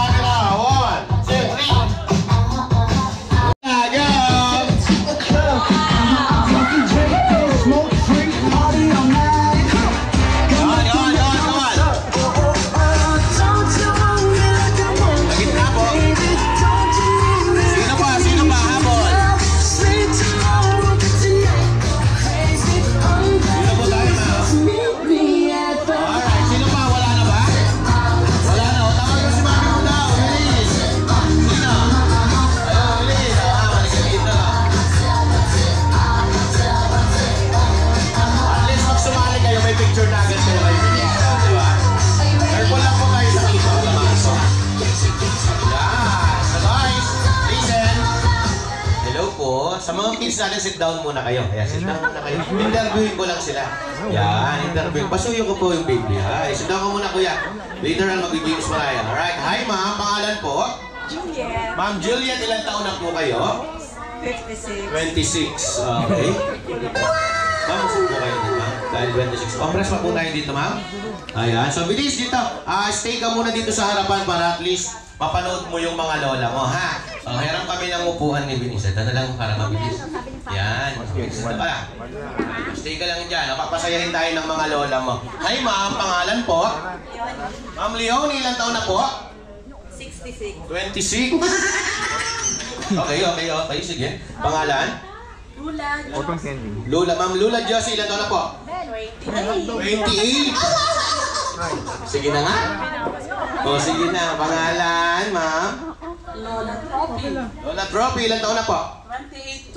natin, sit down muna kayo. Ayan, sit down muna kayo. Interviewin ko lang sila. Yan, interviewin. Pasuyo ko po yung baby, ha? Sit down ko muna, kuya. Later on, mag-games mo na yan. Alright, hi ma'am, pangalan po? Juliet. Ma'am Juliet, ilang taon na po kayo? 56. 26, okay. Ma'am, saan po kayo dito, ma'am? Dahil 26. Compress pa po tayo dito, ma'am. Ayan, so bilis dito. Stay ka muna dito sa harapan para at least mapanood mo yung mga lola mo, ha? So, hiram kami ng upuan ni Binis. Ito na lang para mabilis. Yan. Ito pala. Stay ka lang dyan. Napapasayahin tayo ng mga lola mo. Hi, ma'am. Pangalan po? Ma'am Leonie, ilang taon na po? 66. 26. Okay. Sige. Pangalan? Lula. Ma'am Lula Josie, ilang taon na po? 28. Sige na nga. O, sige na. Pangalan, ma'am? Lola Trophy, ilang taon na po?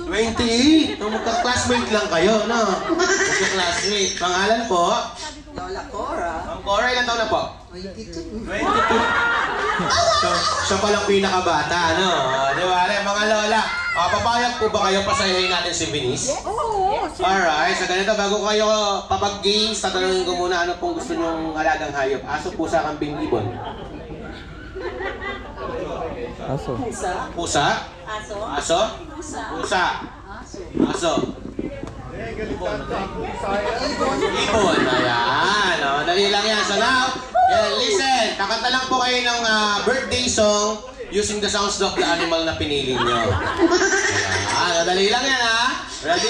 28. Magka-classmate lang kayo, no? Magka-classmate. Pangalan po? Lola Cora. Ma'am Cora, ilang taon na po? 22. So, siya palang pinakabata, no? Di ba? Mga lola, papayag po ba kayo pasayahin natin si Binis? Oo. Alright, sa ganito, bago kayo papag-games, tatanungin ko muna ano pong gusto nyong alagang hayop. Aso, pusa, kambing, ibon? Aso. Pusa? Aso. Aso? Pusa. Aso. Ibon. Ayan. O, dali lang yan. So now, listen. Kakanta lang po kayo ng birthday song using the sounds of the animal na pinili nyo. Ayan. Dali lang yan, ha? Ready?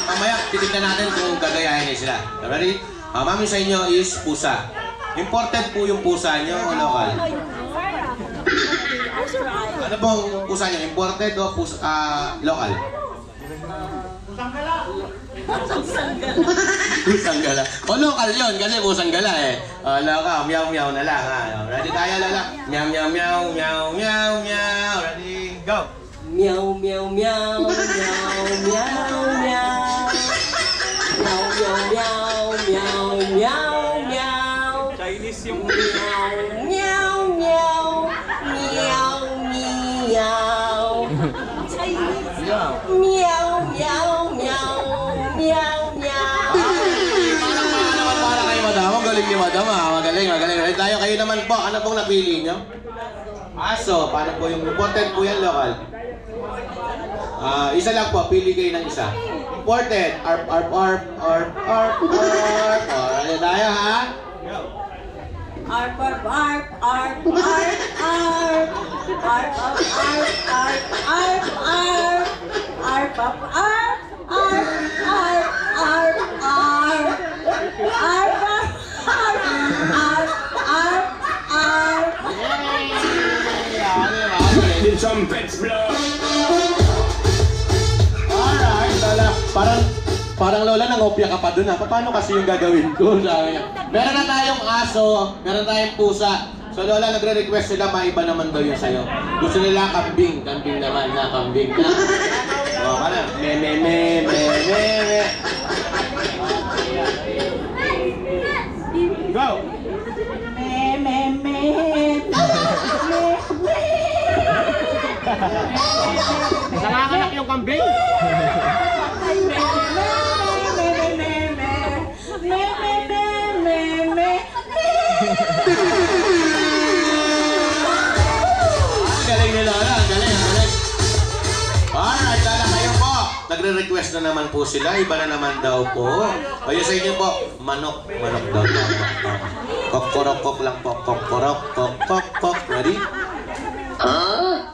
Mamaya, titignan natin kung gagayahin niya sila. Ready? Ma'am, yung sa inyo is pusa. Imported po yung pusa nyo o local? Ano pong pusa nyo? Imported o local? Pusang gala. O local yun kasi pusang gala eh. Local, meow meow na lang ha. Ready tayo lala? Meow meow meow meow meow meow. Ready, go! Meow, meow, meow, meow, meow, meow. Meow, meow, meow, meow, meow, meow. Chinese yung Meow, meow, meow, meow, meow. Chinese. Meow, meow, meow, meow, meow. Para kayo madam. Magaling ni madam ha. Magaling. Ready tayo. Kayo naman po. Ano pong napili nyo? Aso. Paano po yung imported po yan local? Isa lang po, pili kayo ng isa. Imported. Arp. Ready tayo, ha? Arp, arp, arp, arp, arp, arp. Arp, arp, arp, arp, arp, arp. Arp, arp, arp, arp, arp, arp, arp. Arp, arp, arp, arp, arp. Need some pets blood. Alright, lola. Parang lola, nangopya ka pa dun ha. Paano kasi yung gagawin ko? Meron na tayong aso, meron tayong pusa. So lola, nagre-request sila, maiba naman daw yun sa'yo. Gusto nila kambing. Kambing naman na, kambing na. O, parang me. Go! Nanganganak yung kambing? Galing ni Lola, galing. Alright, Lola, kayo po. Nagre-request na naman po sila, iba na naman daw po. Kayo sa inyo po, manok daw. Kokorok lang po, kokorok. Ready? Huh?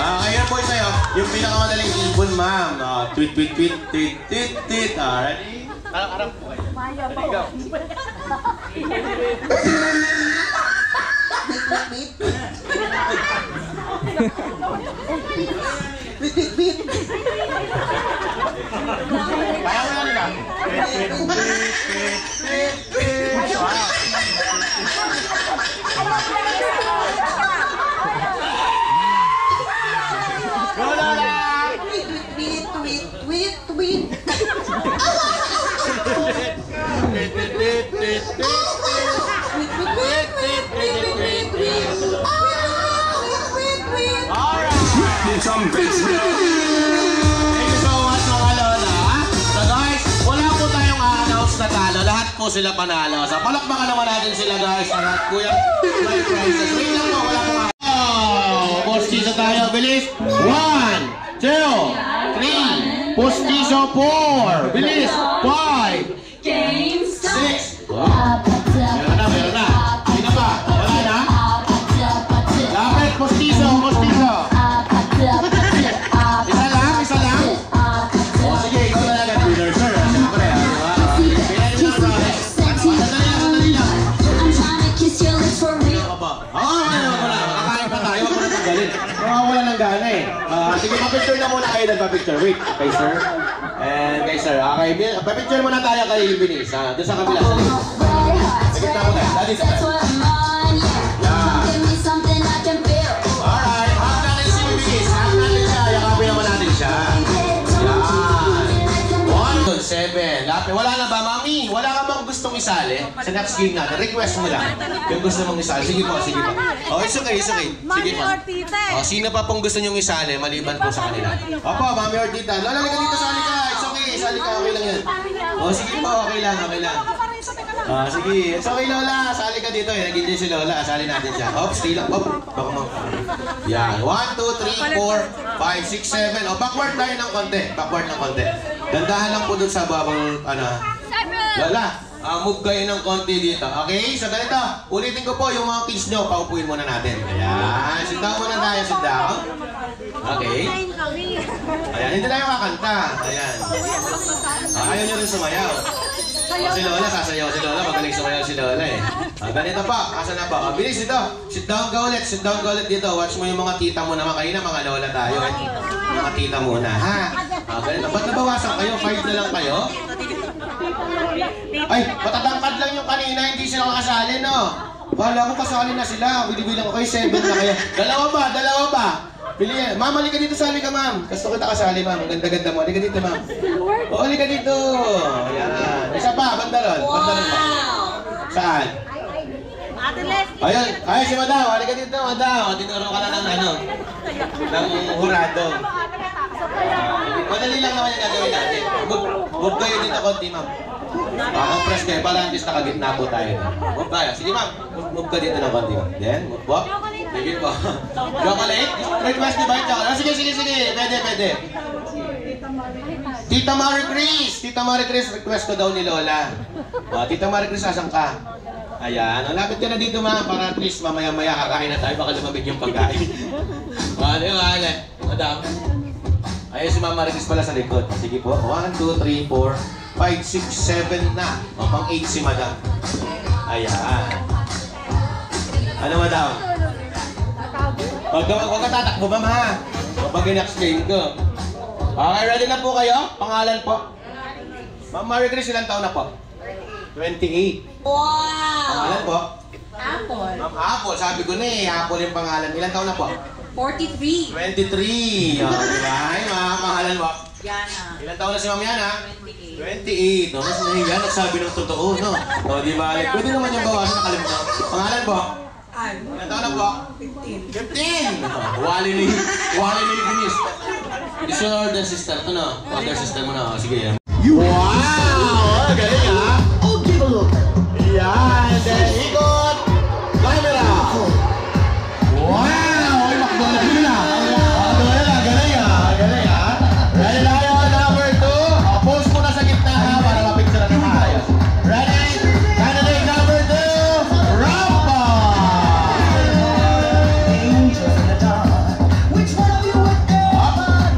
Ngayon po sa'yo, yung pinakamadaling ibon, ma'am. Tweet. Ready? Harap po kayo. Ready, go. Thank you so much mga lola. So guys, wala po tayong a-announce na talo. Lahat po sila panalo. So palakpakan naman natin sila guys. Lahat po yung may prizes. Wait lang po, wala pong postizo tayo. Bilis. 1, 2, 3. Postizo 4. Bilis. 5. 6. Meron na, meron na. Sino pa? Wala na? Lapit, postizo, postizo. Isa lang, isa lang. O sige, ikaw na lang ang winner, sir. Siyempre, di ba? Sandali lang. Kakain pa tayo. Huwag mo na tanggalin. Mawawala ng gana eh. Sige, pa-picture na muna kayo nagpa-picture. Wait, kay sir. And kay sir. Okay, pa-picture muna tayo kay Binis. Doon sa kabila. Sige, tapo tayo. Dali sa tayo. Alright, hap natin si Binis. Hap natin siya. Yakapin naman natin siya. Yan. 1, 7. Lapit. Wala na ba, mami? Wala ka bang gustong isali? Sa next game natin. Request mo lang. Yung gusto mong isali. Sige po, sige po. Oh, it's okay, it's okay. Sige po. Oh, sino pa pong gusto nyong isali? Maliban po sa kanila. Opo, mami or tita. Lola, ka dito, sali ka. It's okay, sali ka. Okay lang yan. Oh, sige po, okay lang, okay lang. Sige. It's okay, Lola. Sali ka dito. Nag-enjoy si Lola. Sali natin siya. Oops, stay lang. Oop. Baka mo. Yan. 1, 2, 3, 4, 5, 6, 7. Oh, backward tayo ng konti. Backward ng konti. Dandahan lang po dun sa babang, Lola, move kayo ng konti dito. Okay? So, ganito. Ulitin ko po yung mga kids nyo. Paupuin muna natin. Ayan. Sit down muna tayo. Sit down. Okay? Ayan. Hindi tayo kakanta. Ayan. Ayaw nyo rin sumayaw. Si Lola, sasayaw si Lola. Magaling sumayaw si Lola eh. Ganito pa. Asa na pa? Bilis dito. Sit down ka ulit. Sit down ka ulit dito. Watch mo yung mga tita mo naman. Kayo na mga Lola tayo eh. Mga tita muna. Ha? Ganito. Ba't nabawasan kayo? 5 na lang kayo? Ay, matatangkad lang yung kanina. Hindi sila kakasali, no? Wala ko kasali na sila. Bilang ko kayo. 7 na kayo. Dalawa ba? Dalawa ba? Pili yan. Ma'am, halika dito, sali ka, ma'am. Gusto kita kasali, ma'am. Ang ganda-ganda mo. Halika dito, ma'am. O, halika dito. Ayan. Isa pa, bandaron. Bandaron pa. Saan? Ayun. Ay, si madam. Halika dito, madam. Tinuro ka na ng ng hurado. Madali lang naman yung gagawin natin. Move kayo dito konti, ma'am. Compress kayo. Palantis nakagitna po tayo. Move tayo. Sige, ma'am. Move ka dito ng konti, ma'am. Then, move po. Sige po. Chocolate? Request ni ba yung chocolate? Sige, sige, sige. Pwede, pwede. Tita Marie Chris. Tita Marie Chris, request ko daw ni Lola. Tita Marie Chris, asan ka? Ayan. Lapit ka na dito, ma'am. Para at least mamaya-maya kakain na tayo. Baka lumamig yung pagkain. Ano yung madam? Ayun si Mama Marie Chris pala sa likod. Sige po. 1, 2, 3, 4, 5, 6, 7 na. O, pang 8 si madam. Ayan. Ano, madam? Huwag ka tatakbo, ma'am, ha? Pag in-explain ko. Okay, ready na po kayo? Pangalan po. Ma'am Marie Chris, ilang taon na po? 28. Wow! Pangalan po? Apple. Ma'am Apple, sabi ko na eh. Apple yung pangalan. Ilang taon na po? 43. 23. O, diba? Ay, ma'am, pangalan mo? Yana. Ilang taon na si Ma'am Yana? 28. O, mas nahiya, nagsabi ng totoo, no? O, diba? Pwede naman yung bawasan, nakalimutan. Pangalan po? Ilang taon na po? 15. 15! Wali ni Binis. Is your older sister to, no? Older sister mo na. O, sige yan. Wow! Galing, ha? Oh, give a look. Yan. Then, ikot. Camera. Wow! Ay, makdala na. Galing, ha? Galing, ha? Ready tayo, number 2. Post mo na sa gitna, ha? Para mapicture na tayo. Ready? Candidate number 2. Rampa!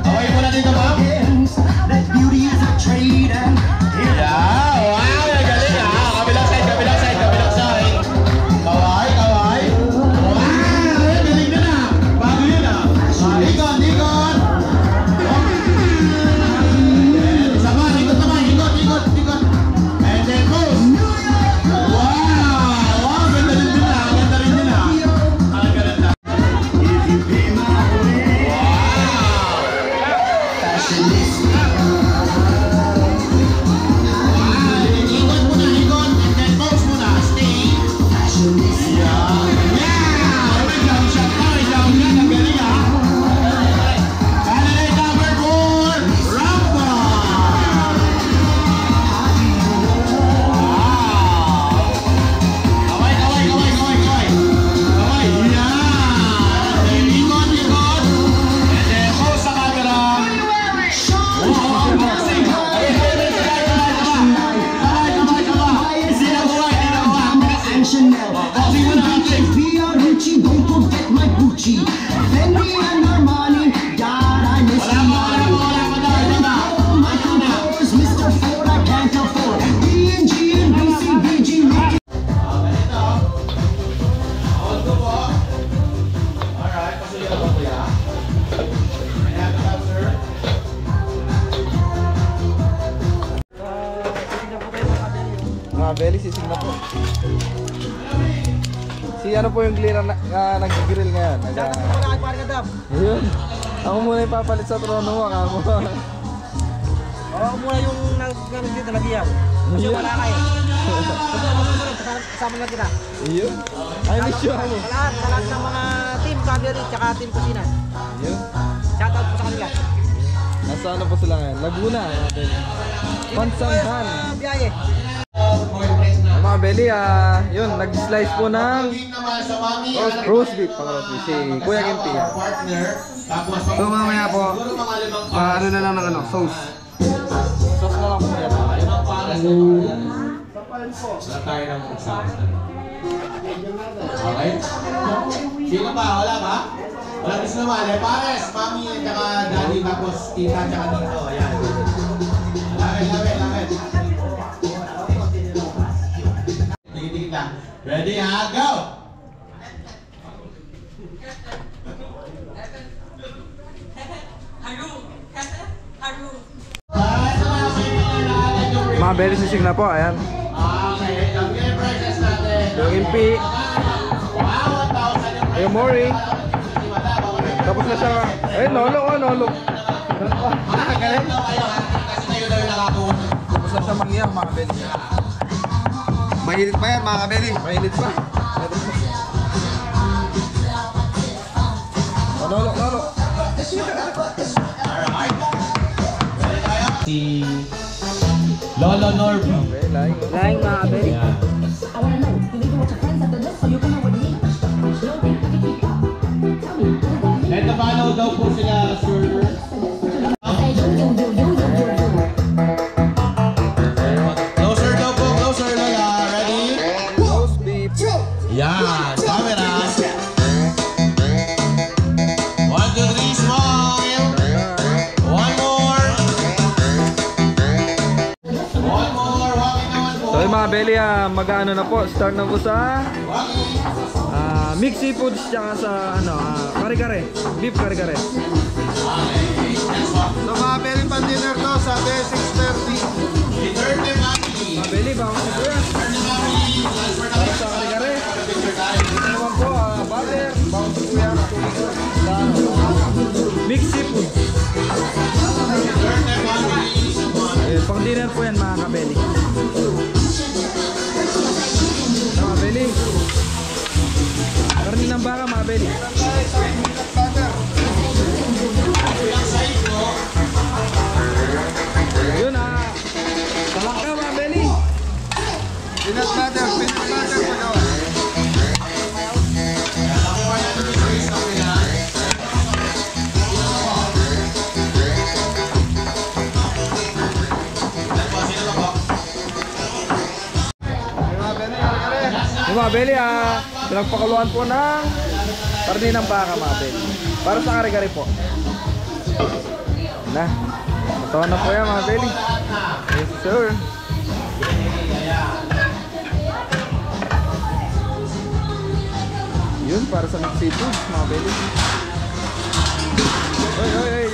Okay, muna dito, ma'am. Alright, pasuyo na ba kuya? May happy ka, sir? Mga belly, sisig na po. Si ano po yung glitter na nag-grill ngayon. Ayun. Ako muna yung papalit sa trono mo, kamo. Oo, muna yung nag-ganon dito, nag-iyaw. Kasi wala kayo. Kasama lang kita. Ayun. I miss you, ano. Sa lahat ng mga team Cavalry, tsaka team Kusina. Ayun. Shoutout po sa kanila. Nasa ano po sila ngayon? Laguna, mga belly. Pansanghan. Biyahe. Mga belly, yun, nag-slice po ng roast beef, pang roast beef, si Kuya Kimpi. So mamaya po, ano na lang ng ano, sauce. Sauce na lang po yan. Wala tayo ng sauce. Okay? Sino pa? Wala ba? Wala gusto naman. Pares, mami, at saka daddy, tapos tita, at saka dito. Ayan. Lapit. Tingin lang. Ready, ha? Go! Mga belly, sisig na po, ayan. Okay, ang game prices natin. Yung Kimpi, yung Mori. Tapos na siya, nolo. Galing. Kasi tayo daw yung nakakuha. Tapos na siya mangyang, mga belly. Mainit pa yan, mga belly. Mainit pa. Nolo. Si Lolo Norby. Okay, like. Laing mga Cavalry. Ito follow daw po sila, server. Closer daw po, closer Lola. Ready? Roast beef. Yan, camera. 1, 2, 3, smile. One more, walking na one more. So yung mga belly, mag-ano na po, start na po sa mixed seafoods tsaka sa kare-kare, beef kare-kare. So mga belly, pan dinner to, sabi 6:30. Return them, Mami. Mga belly, bawang si Kuya. Para sa kare-kare. Ito naman po, butter, bawang si Kuya, sa mixed seafood. Pang dinner po yan mga kabeli. Mga belly. Karni ng baka mga belly. Yun talangka mga belly. Peanut butter pagawa. Yung mga belly, pinagpakuluan po ng karne ng baka mga belly. Para sa kare-kare po. Na, matawa na po yan mga belly. Yes sir. Yun, para sa mixed seafood mga belly. Oy.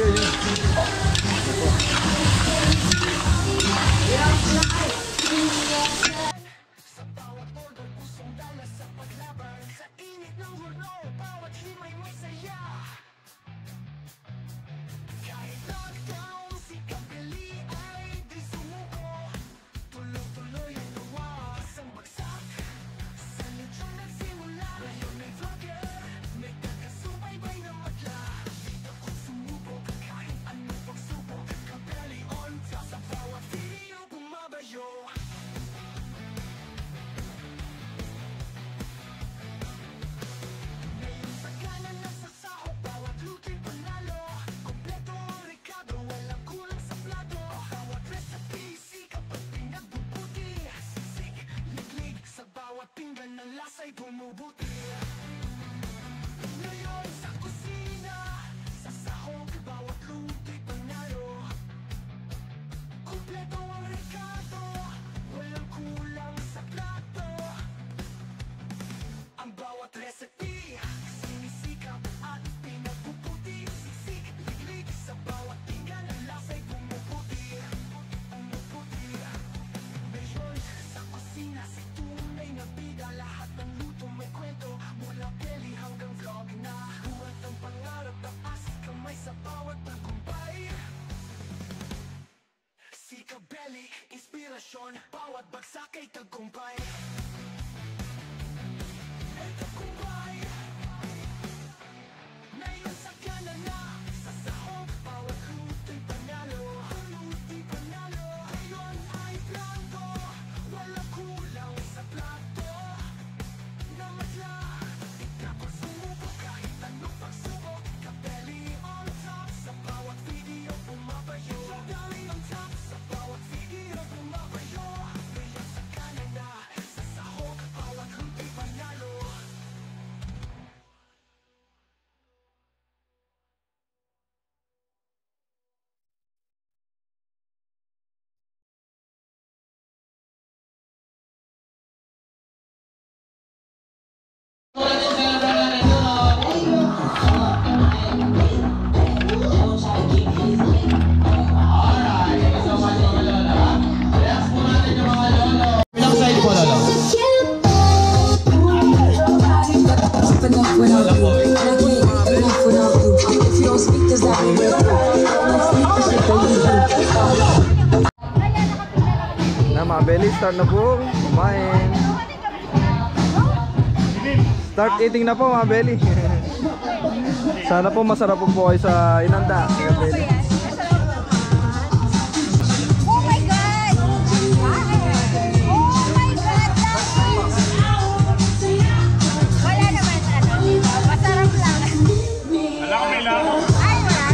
Kompleto ang rekado. Belly, inspirasyon, bawat bagsak ay tagumpay. Ay tagumpay. Ngayon sakyanan na sa sahog, bawat luto'y panalo. Luto'y panalo. Ngayon ay blanco, walang kulang sa plato. Namadla, di ka pagsumubok kahit anong pagsubok. Kabeli on top, sa bawat video bumabayo. Kabeli on top, sa bawat video bumabayo. Ngayon sakyanan na sa sahog, bawat luto'y panalo. Na mga belly, start na po kumain. Start eating na po mga belly. Sana po masarap po kayo sa inanda mga belly. Oh my God! Oh my God! Wala naman ano, masarap lang. Wala ko may laro. Ay, wala.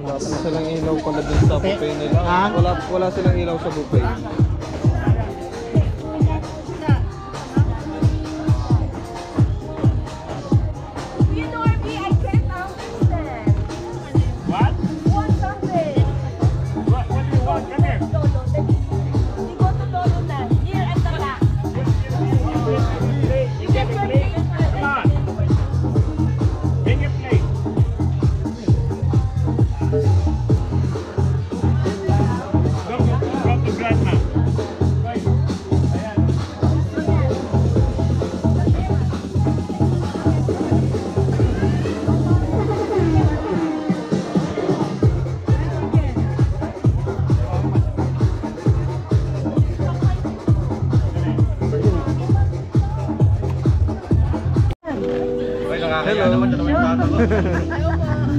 Wala silang ilaw pala dun sa buffet nila. Wala silang ilaw sa buffet. Hello.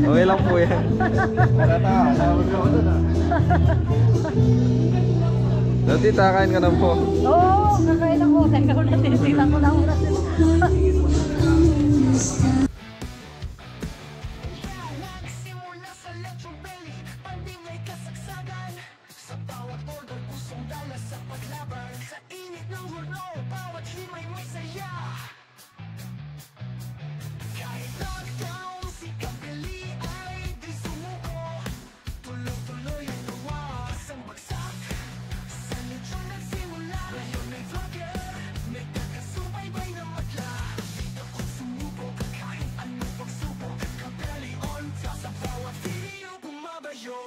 Okay lang po yan. Tita, kain ka na po. Oo, kakain ako. Teka ko na, tinitignan ko na oras. Nagsimula sa Electro Belly, pandingay kasagsagan. Sa bawat order, pusong dala sa paglaban. Sa init ng horno, bawat himay may saya. Kahit lockdown, si Kabeli ay di sumuko. Tuloy-tuloy ang gawa sa bagsak. Sa lechon nagsimula, ngayon may vlogger. May kakasubaybay na madla. Dito ko sumubok, kahit ano pagsubok. Kabeli on top, sa bawat video bumabayo.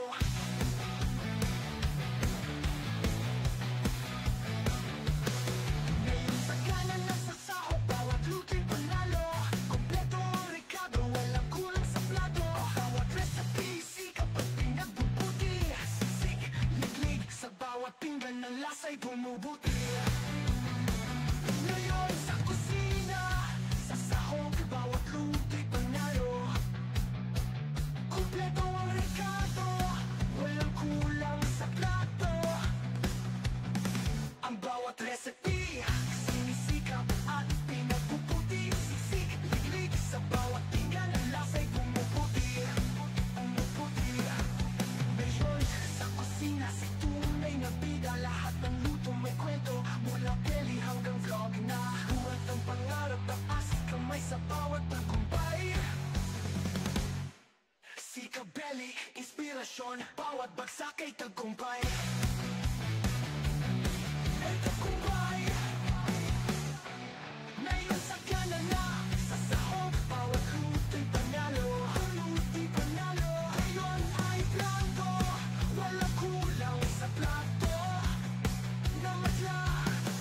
Ngayon sa kanan nagsasahok, bawat luto'y panalo. Kompleto ang rekado, walang kulang sa plato. Bawat recipe, sikap at pinagbubuti. Sisig, liglig, sa bawat pinggan ng lasa'y bumubuti. Ngayon sa kusina, sa sahog, bawat luto'y panalo. Kompleto ang rekado, walang kulang sa plato. Ang bawat recipe, sinisikap at pinagpuputi. Sisig, liglig, sa bawat pinggan ang lasa'y bumubuti. Umuputi. Ngayon sa kusina, si tunay na bida. Lahat ng luto may kwento, mula belly hanggang vlog na. Buhat ang pangarap, taas kamay sa bawat tagumpay. Si Kabeli, inspirasyon, bawat bagsak ay tagumpay. Ay tagumpay. Ngayon sa kanan na, sa sahog, bawat luto'y panalo. Ang luto'y panalo, ngayon ay blanco. Walang kulang sa plato. Namadla,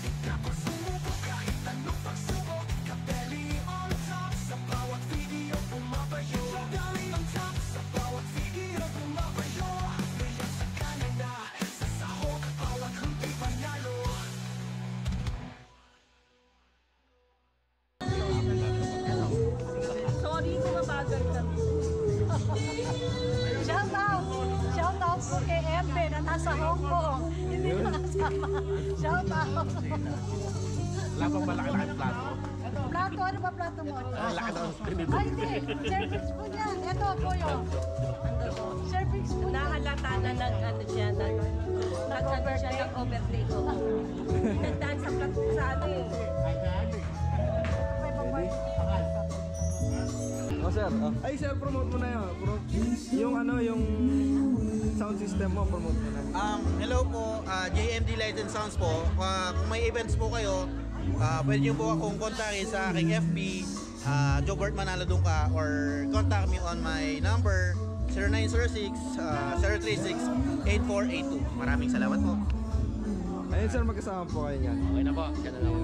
di tapos sumubok, kahit anong pagsubok. Kabeli on top, sa bawat video bumabayo. Kabeli on top, sa bawat video bumabayo. Ngayon sa kanan na, sa sahog, bawat luto'y panalo. Sorry kung mabagal kami. Shout out po kay Embe na nasa Hong Kong. Hindi ko nakasama. Shout out. Wala pang malaki-laki plato. Plato, ano ba plato mo? Laki ng pinito. Ay, hindi. Cervix po niyan. Ito po yun. Cervix po. Nahalata na ano siya, nag-overplay ko. Nagdaan sa plato sa ano eh. Oh, sir. Oh. Ay, sir, promote mo na yun. Yung ano, yung sound system mo, promote mo na. Hello po, JMD Light and Sounds po. Kung may events po kayo, pwede nyo po akong kontakin sa aking FB, Jobert Manalodungka, or contact me on my number 0906-036-8482. Maraming salamat po. Ayun, sir, magkasama po kayo niyan. Okay na po. Ganda na po.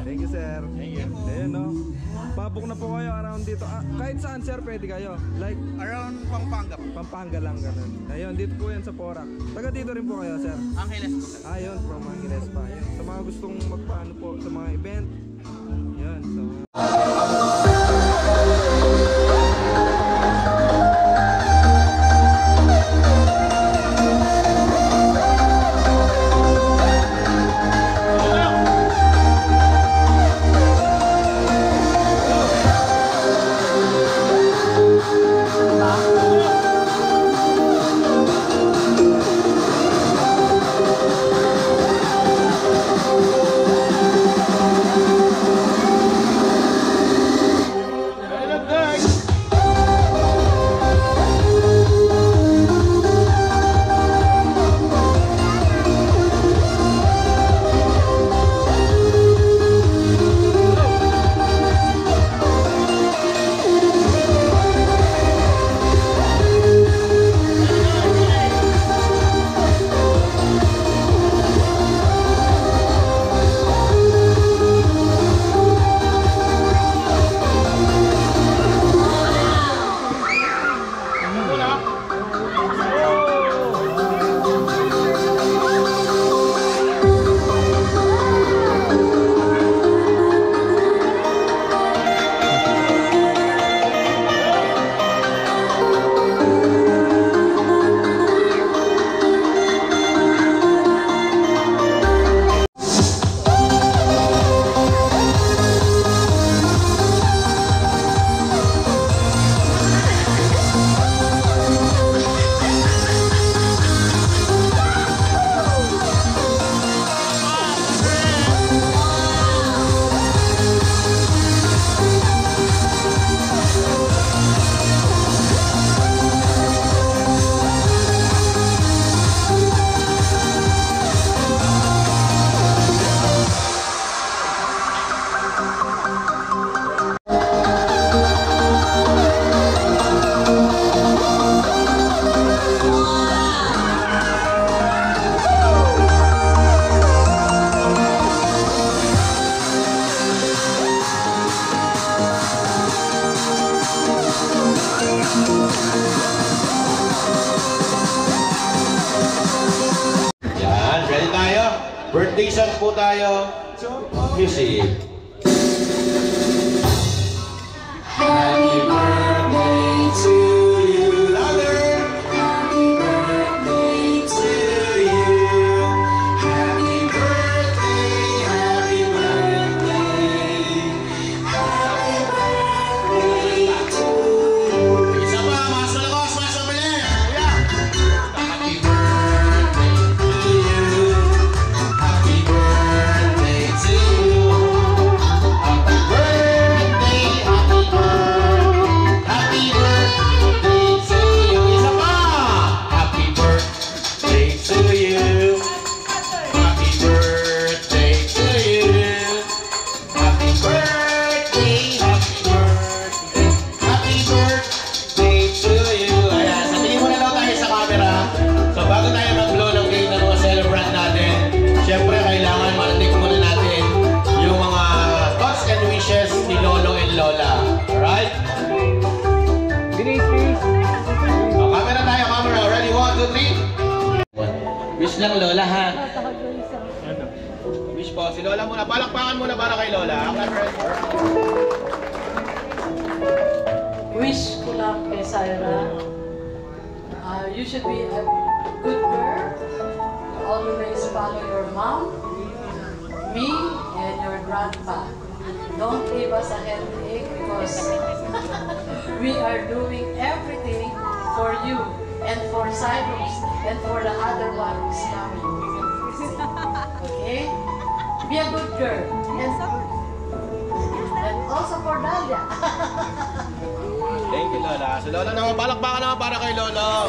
Thank you, sir. Thank you. Ayun, no? Pabook na po kayo around dito. Kahit saan, sir, pwede kayo. Like, Around Pampanga. Pampanga lang, ganun. Ayun, dito po yan sa Porac. Taga dito rin po kayo, sir. Angeles po. Ayun, from Angeles pa. Ayun. Sa mga gustong magpaano po, sa mga event. Yun, so... po tayo. Music. Happy birthday to you. Louder. Happy birthday to you. Happy birthday, happy birthday. Happy birthday to you. Isa pa, mas malakos, mas mabilis. Happy birthday to you. Happy birthday to you. Happy birthday, happy birthday. Happy birthday to you. Isa pa. Happy birthday to you. Happy birthday to you. Happy birthday, happy birthday. Happy birthday to you. Ayan, sa tingin muna daw tayo sa camera. So bago tayo mag-blow ng cake ng mga celebrant natin, syempre kailangan marinig muna natin yung mga thoughts and wishes ni Lolo and Lola. Alright? So, camera tayo, camera. Ready? 1, 2, 3. Wish lang Lola ha. Wish po. Si Lola muna. Palakpakan muna para kay Lola. Wish ko lang kay Syra, you should be a good girl. Always follow your mom, me, and your grandpa. Don't leave us a headache because we are doing everything for you and for Cyrus and for the other one who's coming. Okay? Be a good girl. And also for Dalia. Thank you, Lola. Si Lola naman, palakpakan naman para kay Lolo.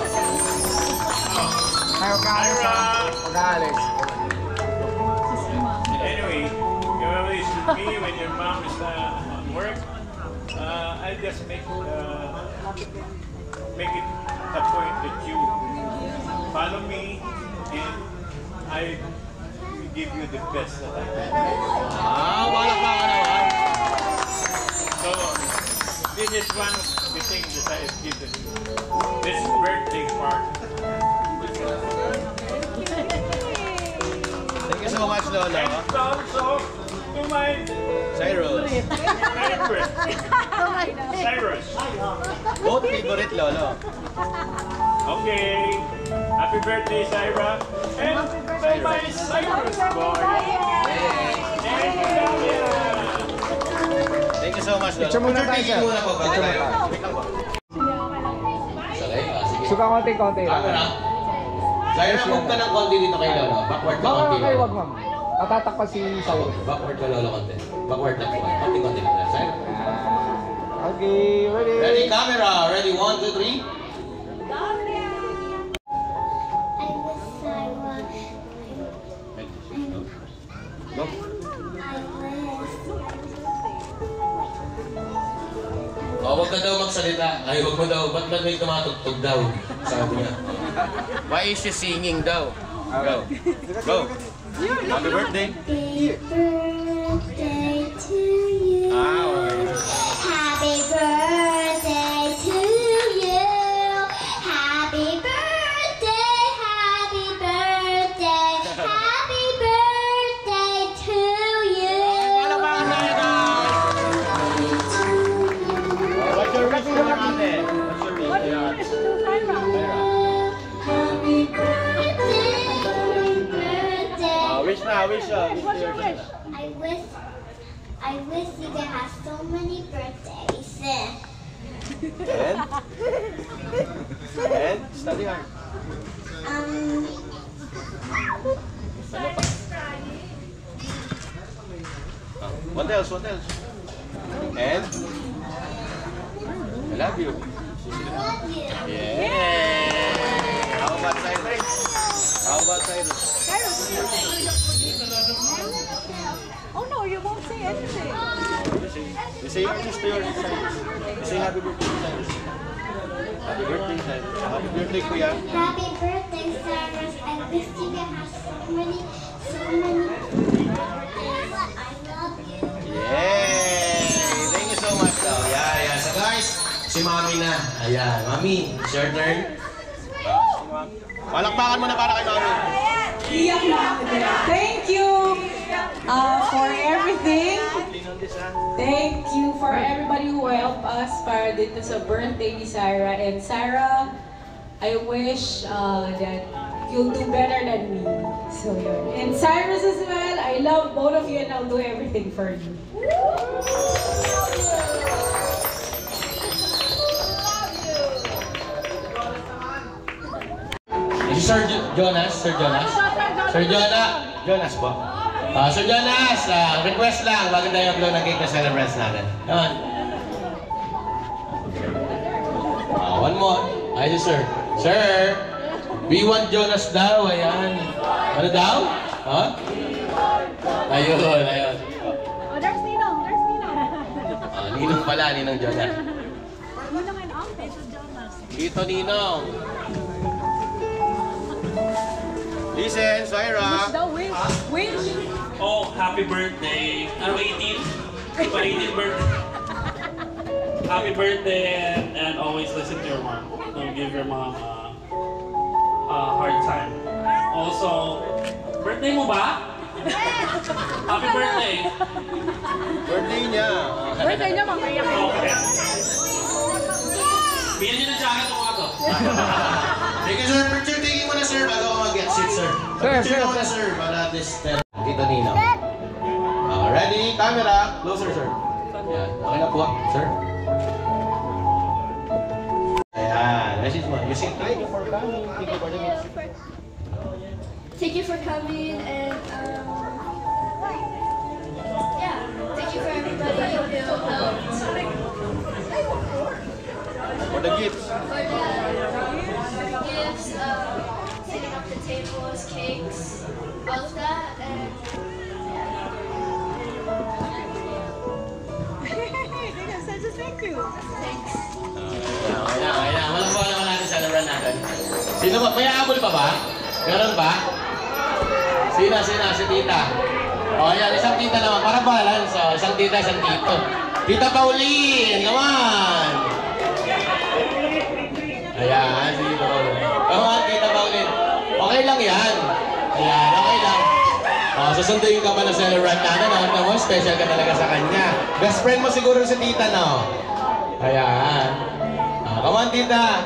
Anyway, you always with me when your mom is at work. I just make it a point that you follow me and I give you the best that I can. Palakpakan naman. So, this is one of the things that I have given you. This birthday party. Thank you so much, Lola. And also to my Cyrus. Cyrus. Both favorite, Lolo. Okay. Happy birthday, Syra. And to my Cyrus boy. Thank you, Dalia. Thank you so much, Lola. Picture muna tayo, sir. Muna po, bago Picture tayo. muna. Wait lang po. Sakay? Sige. Suka konti-konti lang. Camera. Syra, move ka ng konti dito kay Lolo. Backward ka Baka konti. kayo, wag ma'am. Tatatakpan si Cyrus. Backward ka, Lolo, konti. Backward lang po. Konti-konti lang. Syra. Okay, ready? Ready, camera. Ready, 1, 2, 3. Go. Oh, wag ka daw magsalita. Ay, wag mo daw. Ba't may tumatugtog daw? Sabi niya. Why is she singing daw? Go. Go. Happy birthday. Happy birthday to you. Happy birthday to you. Happy birthday, happy birthday, happy birthday to you. What's your wish for ate? What's your wish? Happy birthday, happy birthday. Wish na, wish. What's your wish? I wish you can have so many birthdays. And? Study hard. What else? What else? And? I love you. Love you. Yeah. How about Cyrus? How about Cyrus? Oh no, you won't say anything. You say your wish to your Cyrus. You say happy birthday to Cyrus. Happy birthday, Cyrus. Happy birthday, Kuya. Happy birthday, Cyrus. I wish you can have so many birthdays. I love you. Yay! Thank you so much daw. Yeah. So guys, si Mami na. Ayan, Mami, it's your turn. Palakpakan mo na para kay Mami. Iyak na. Thank you. for everything. Thank you for everybody who helped us para dito sa birthday ni Sarah. And Sarah, I wish that you'll do better than me. So yun. And Cyrus as well, I love both of you and I'll do everything for you. Sir Jonas, Sir Jonas. Sir Jonas po. Sir Jonas, request lang, bago tayo upload ng cake na celebrants natin. Come on. One more. Ayun, sir. Sir, we want Jonas daw. Ayan. Ano daw? Huh? Ayun. Oh, there's Ninong. There's Ninong. Ninong pala, Ninong Jonas. Ninong and Tito Jonas. Tito Ninong. Listen, Syra. Wish. Oh, happy birthday. Ano, 18? 18 birthday. Happy birthday and always listen to your mom. Don't give your mom a hard time. Also, birthday mo ba? Happy birthday. Birthday niya. Birthday niya, mamaya. Okay. Bilhin niyo ng jacket o ako. Sige, sir. Picture taking mo na, sir, bago ako mag-get seat, sir. Picture mo na, sir, para this Tito Nino. Ready? Camera. Closer, sir. Ayan. Okay na po, sir. Ayan. Message mo. You say thank you for coming. Thank you for the gift. Thank you for coming and yeah, thank you for everybody who helped. For the gifts. For the gifts, setting up the tables, cakes, all of that, and Thank you. thanks. Okay na. Walang po naman natin sa laban natin. Sino ba? May aabol pa ba? Meron ba? Sino? Si tita. O, yan. Isang tita naman. Para balance. O, isang tita, isang tito. Tita Pauline! Come on! Ayan. Si Tita Pauline. Come on, Tita Pauline. Okay lang yan. Ayan. Okay lang. O, susunduin ka pa ng celebrant natin. Ano mo? Special ka talaga sa kanya. Best friend mo siguro si tita, no? Ayan. Come on, tita.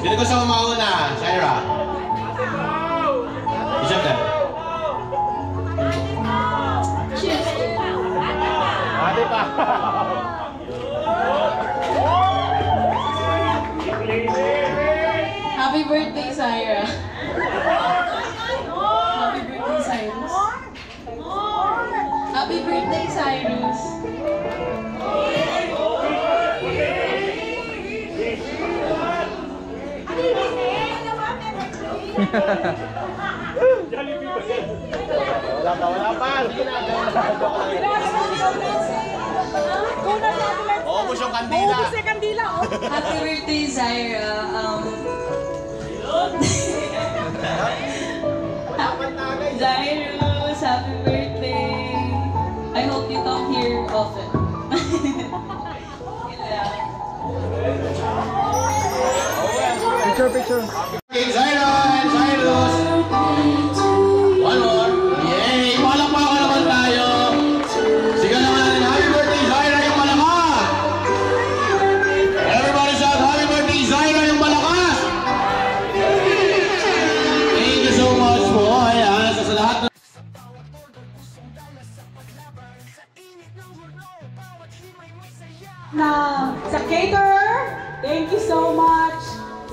Sino gusto mo mauna? Syra? Isang ka. Ate pa. Happy birthday, Syra. Happy birthday, Cyrus. Happy birthday, Cyrus. Wala pa. Hindi na. Ubus yung kandila. Ubus yung kandila, oh. Happy birthday, Syra. Cyrus, happy birthday. I hope you come here often. Picture. King Cyrus. One more. Yay! Palakpakan naman tayo. Siga naman natin. Happy birthday, Zyra, yung malakas! Everybody shout, happy birthday, Zyra, yung malakas! Thank you so much po. Ayan, sa lahat ng... Na sa caterer, thank you so much.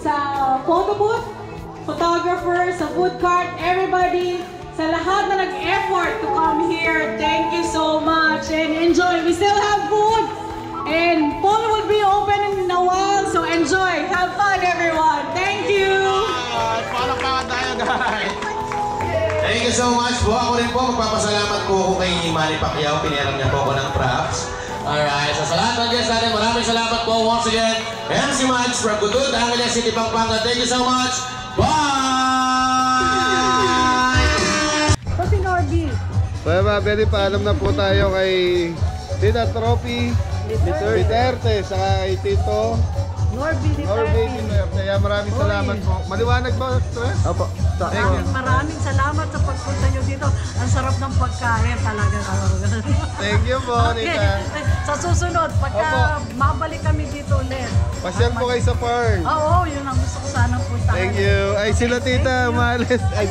Sa photo booth, photographer, sa food cart, everybody, sa lahat na nag-effort to come here, thank you so much and enjoy. We still have food and pool will be open in a while, so enjoy. Have fun, everyone. Thank you. Palakpakan tayo, guys. Thank you so much po. Ako rin po, magpapasalamat po ako kay Manny Pacquiao. Pinayaran niya po ako ng props. Alright, so sa lahat ng guests natin, maraming salamat po once again. MC Mads from Gudud, Angeles City, Pampanga. Thank you so much. Bye! So, si Norby. So mga Beli, paalam na po tayo kay Tita Trophy, Duterte, saka kay Tito Norby Duterte. Kaya maraming salamat po. Maliwanag ba? Opo. Maraming salamat sa pagpunta nyo dito. Ang sarap ng pagkain talaga. Thank you po, Tita. Sa susunod, pagka mabalik kami dito ulit. Pasyal po kayo sa farm. Oo, yun ang gusto ko sanang puntahan. Thank you. Ay, sila Tita, umalis. Ay,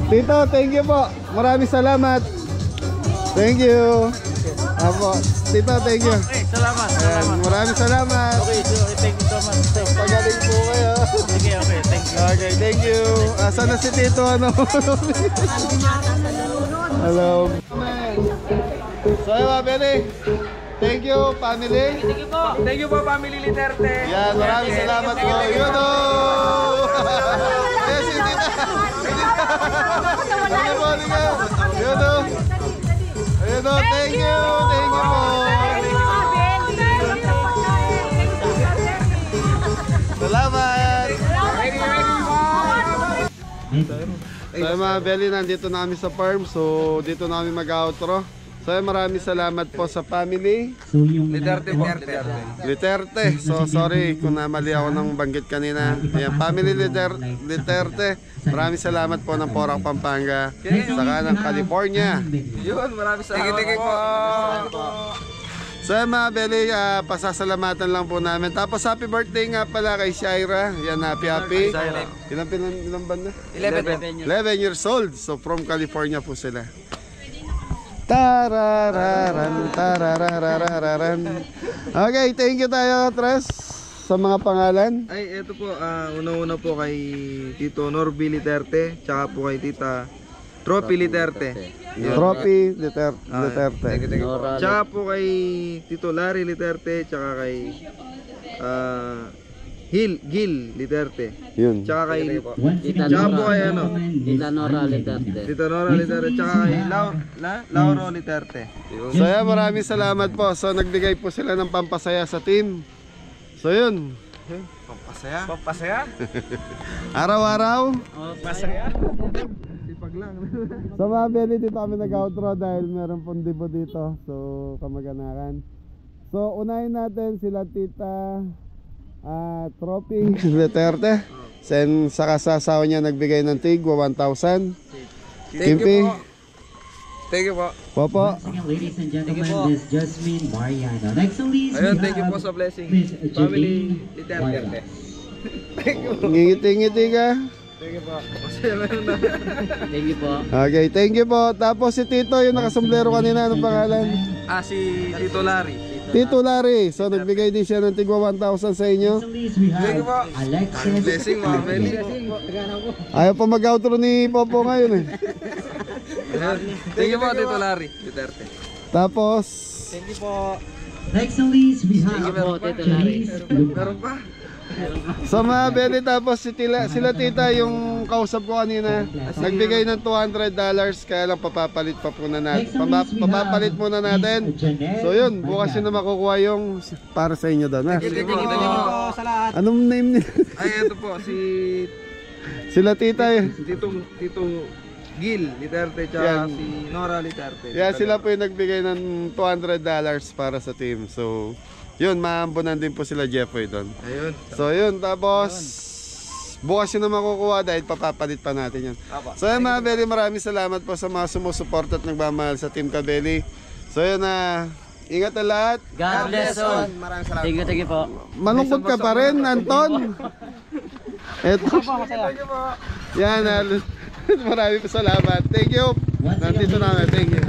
Tito, thank you po. Maraming salamat. Thank you. Apo, Tito, thank you. Okay, salamat. Ayan, maraming salamat. Okay, thank you so much. Pagaling po kayo. Okay, thank you. Okay, thank you. Asan na si Tito? Ano? Hello. So, mga Benny. Thank you, family. Thank you po. Thank you po, family Literte. Yan, maraming salamat po. Yun o! Yes, si Tita. Ano po, Nika? Yun o. Ayun o, thank you. Thank you po. Salamat. So mga Belly, nandito na kami sa farm. So dito na kami mag-outro. So maraming salamat po sa family Literte. So sorry kung namali ako ng banggit kanina. Ayan, family Literte. Maraming salamat po ng Porac, Pampanga, saka ng California. Yun, maraming salamat po. So mga Belly, pasasalamatan lang po namin. Tapos happy birthday nga pala kay Shaira. Yan, happy. Ilang ban na? 11 years old. So from California po sila. Tarararan, tarararararan. Okay, thank you tayo, Tres, sa mga pangalan. Ay, eto po, una-una po kay Tito Norby Literte, tsaka po kay Tita Trophy Literte. Trophy Literte. Tsaka po kay Tito Larry Literte, tsaka kay Gil Literte. Yun. Tsaka kay tsaka po kay ano? Tita Nora Literte. Tita Nora Literte, tsaka kay Lauro Literte. So yan, maraming salamat po. So nagbigay po sila ng pampasaya sa team. So yun. Pampasaya? Pampasaya? Araw-araw. Pampasaya? So mga Belly, dito kami nag-outro dahil meron pong debo dito. So kamag-anakan. So unahin natin sila Tita Trophy Literte. Sen sa kasasawa niya nagbigay ng tig 1,000. Kimpi. Thank you po. Popo. Ladies and gentlemen, this is Jasmine Mariano. Next on list, ayun, thank you po sa blessing. Family Literte. Thank you po. Ngingiti-ngiti ka. Thank you po. Masaya meron na. Thank you po. Okay, thank you po. Tapos si Tito, yung nakasombrero kanina, anong pangalan? Si Tito Larry. Tito Larry. So nagbigay din siya ng tigwa 1,000 sa inyo. Thank you po. Blessing, mga Belly. Ayaw pa mag-outro ni Popo ngayon eh. Thank you po, Tito Larry Literte. Tapos Thank you po. Next on list, we have Tito Larry. Meron pa? sa mga Belly, tapos sila Tita yung kausap ko kanina, nagbigay ng $200, kaya lang papapalit pa po na natin. Papapalit muna natin. So yun, bukas yun na makukuha yung para sa inyo doon. Thank you po sa lahat. Anong name niya? Ay, ito po, sila Tita eh. Tito Gil Literte, tsaka si Nora Literte. Yeah, sila po yung nagbigay ng $200 para sa team. So yun, maambunan din po sila Jeffrey doon. Ayun. So yun, tapos bukas yun na makukuha dahil papapalit pa natin yun. So yun mga Belly, maraming salamat po sa mga sumusupport at nagmamahal sa Team Kabeli. So yun na, ingat na lahat. God bless all. Maraming salamat. Thank you po. Malungkot ka pa rin, Anton. Eto. Yan, maraming salamat. Thank you. Nandito namin, thank you.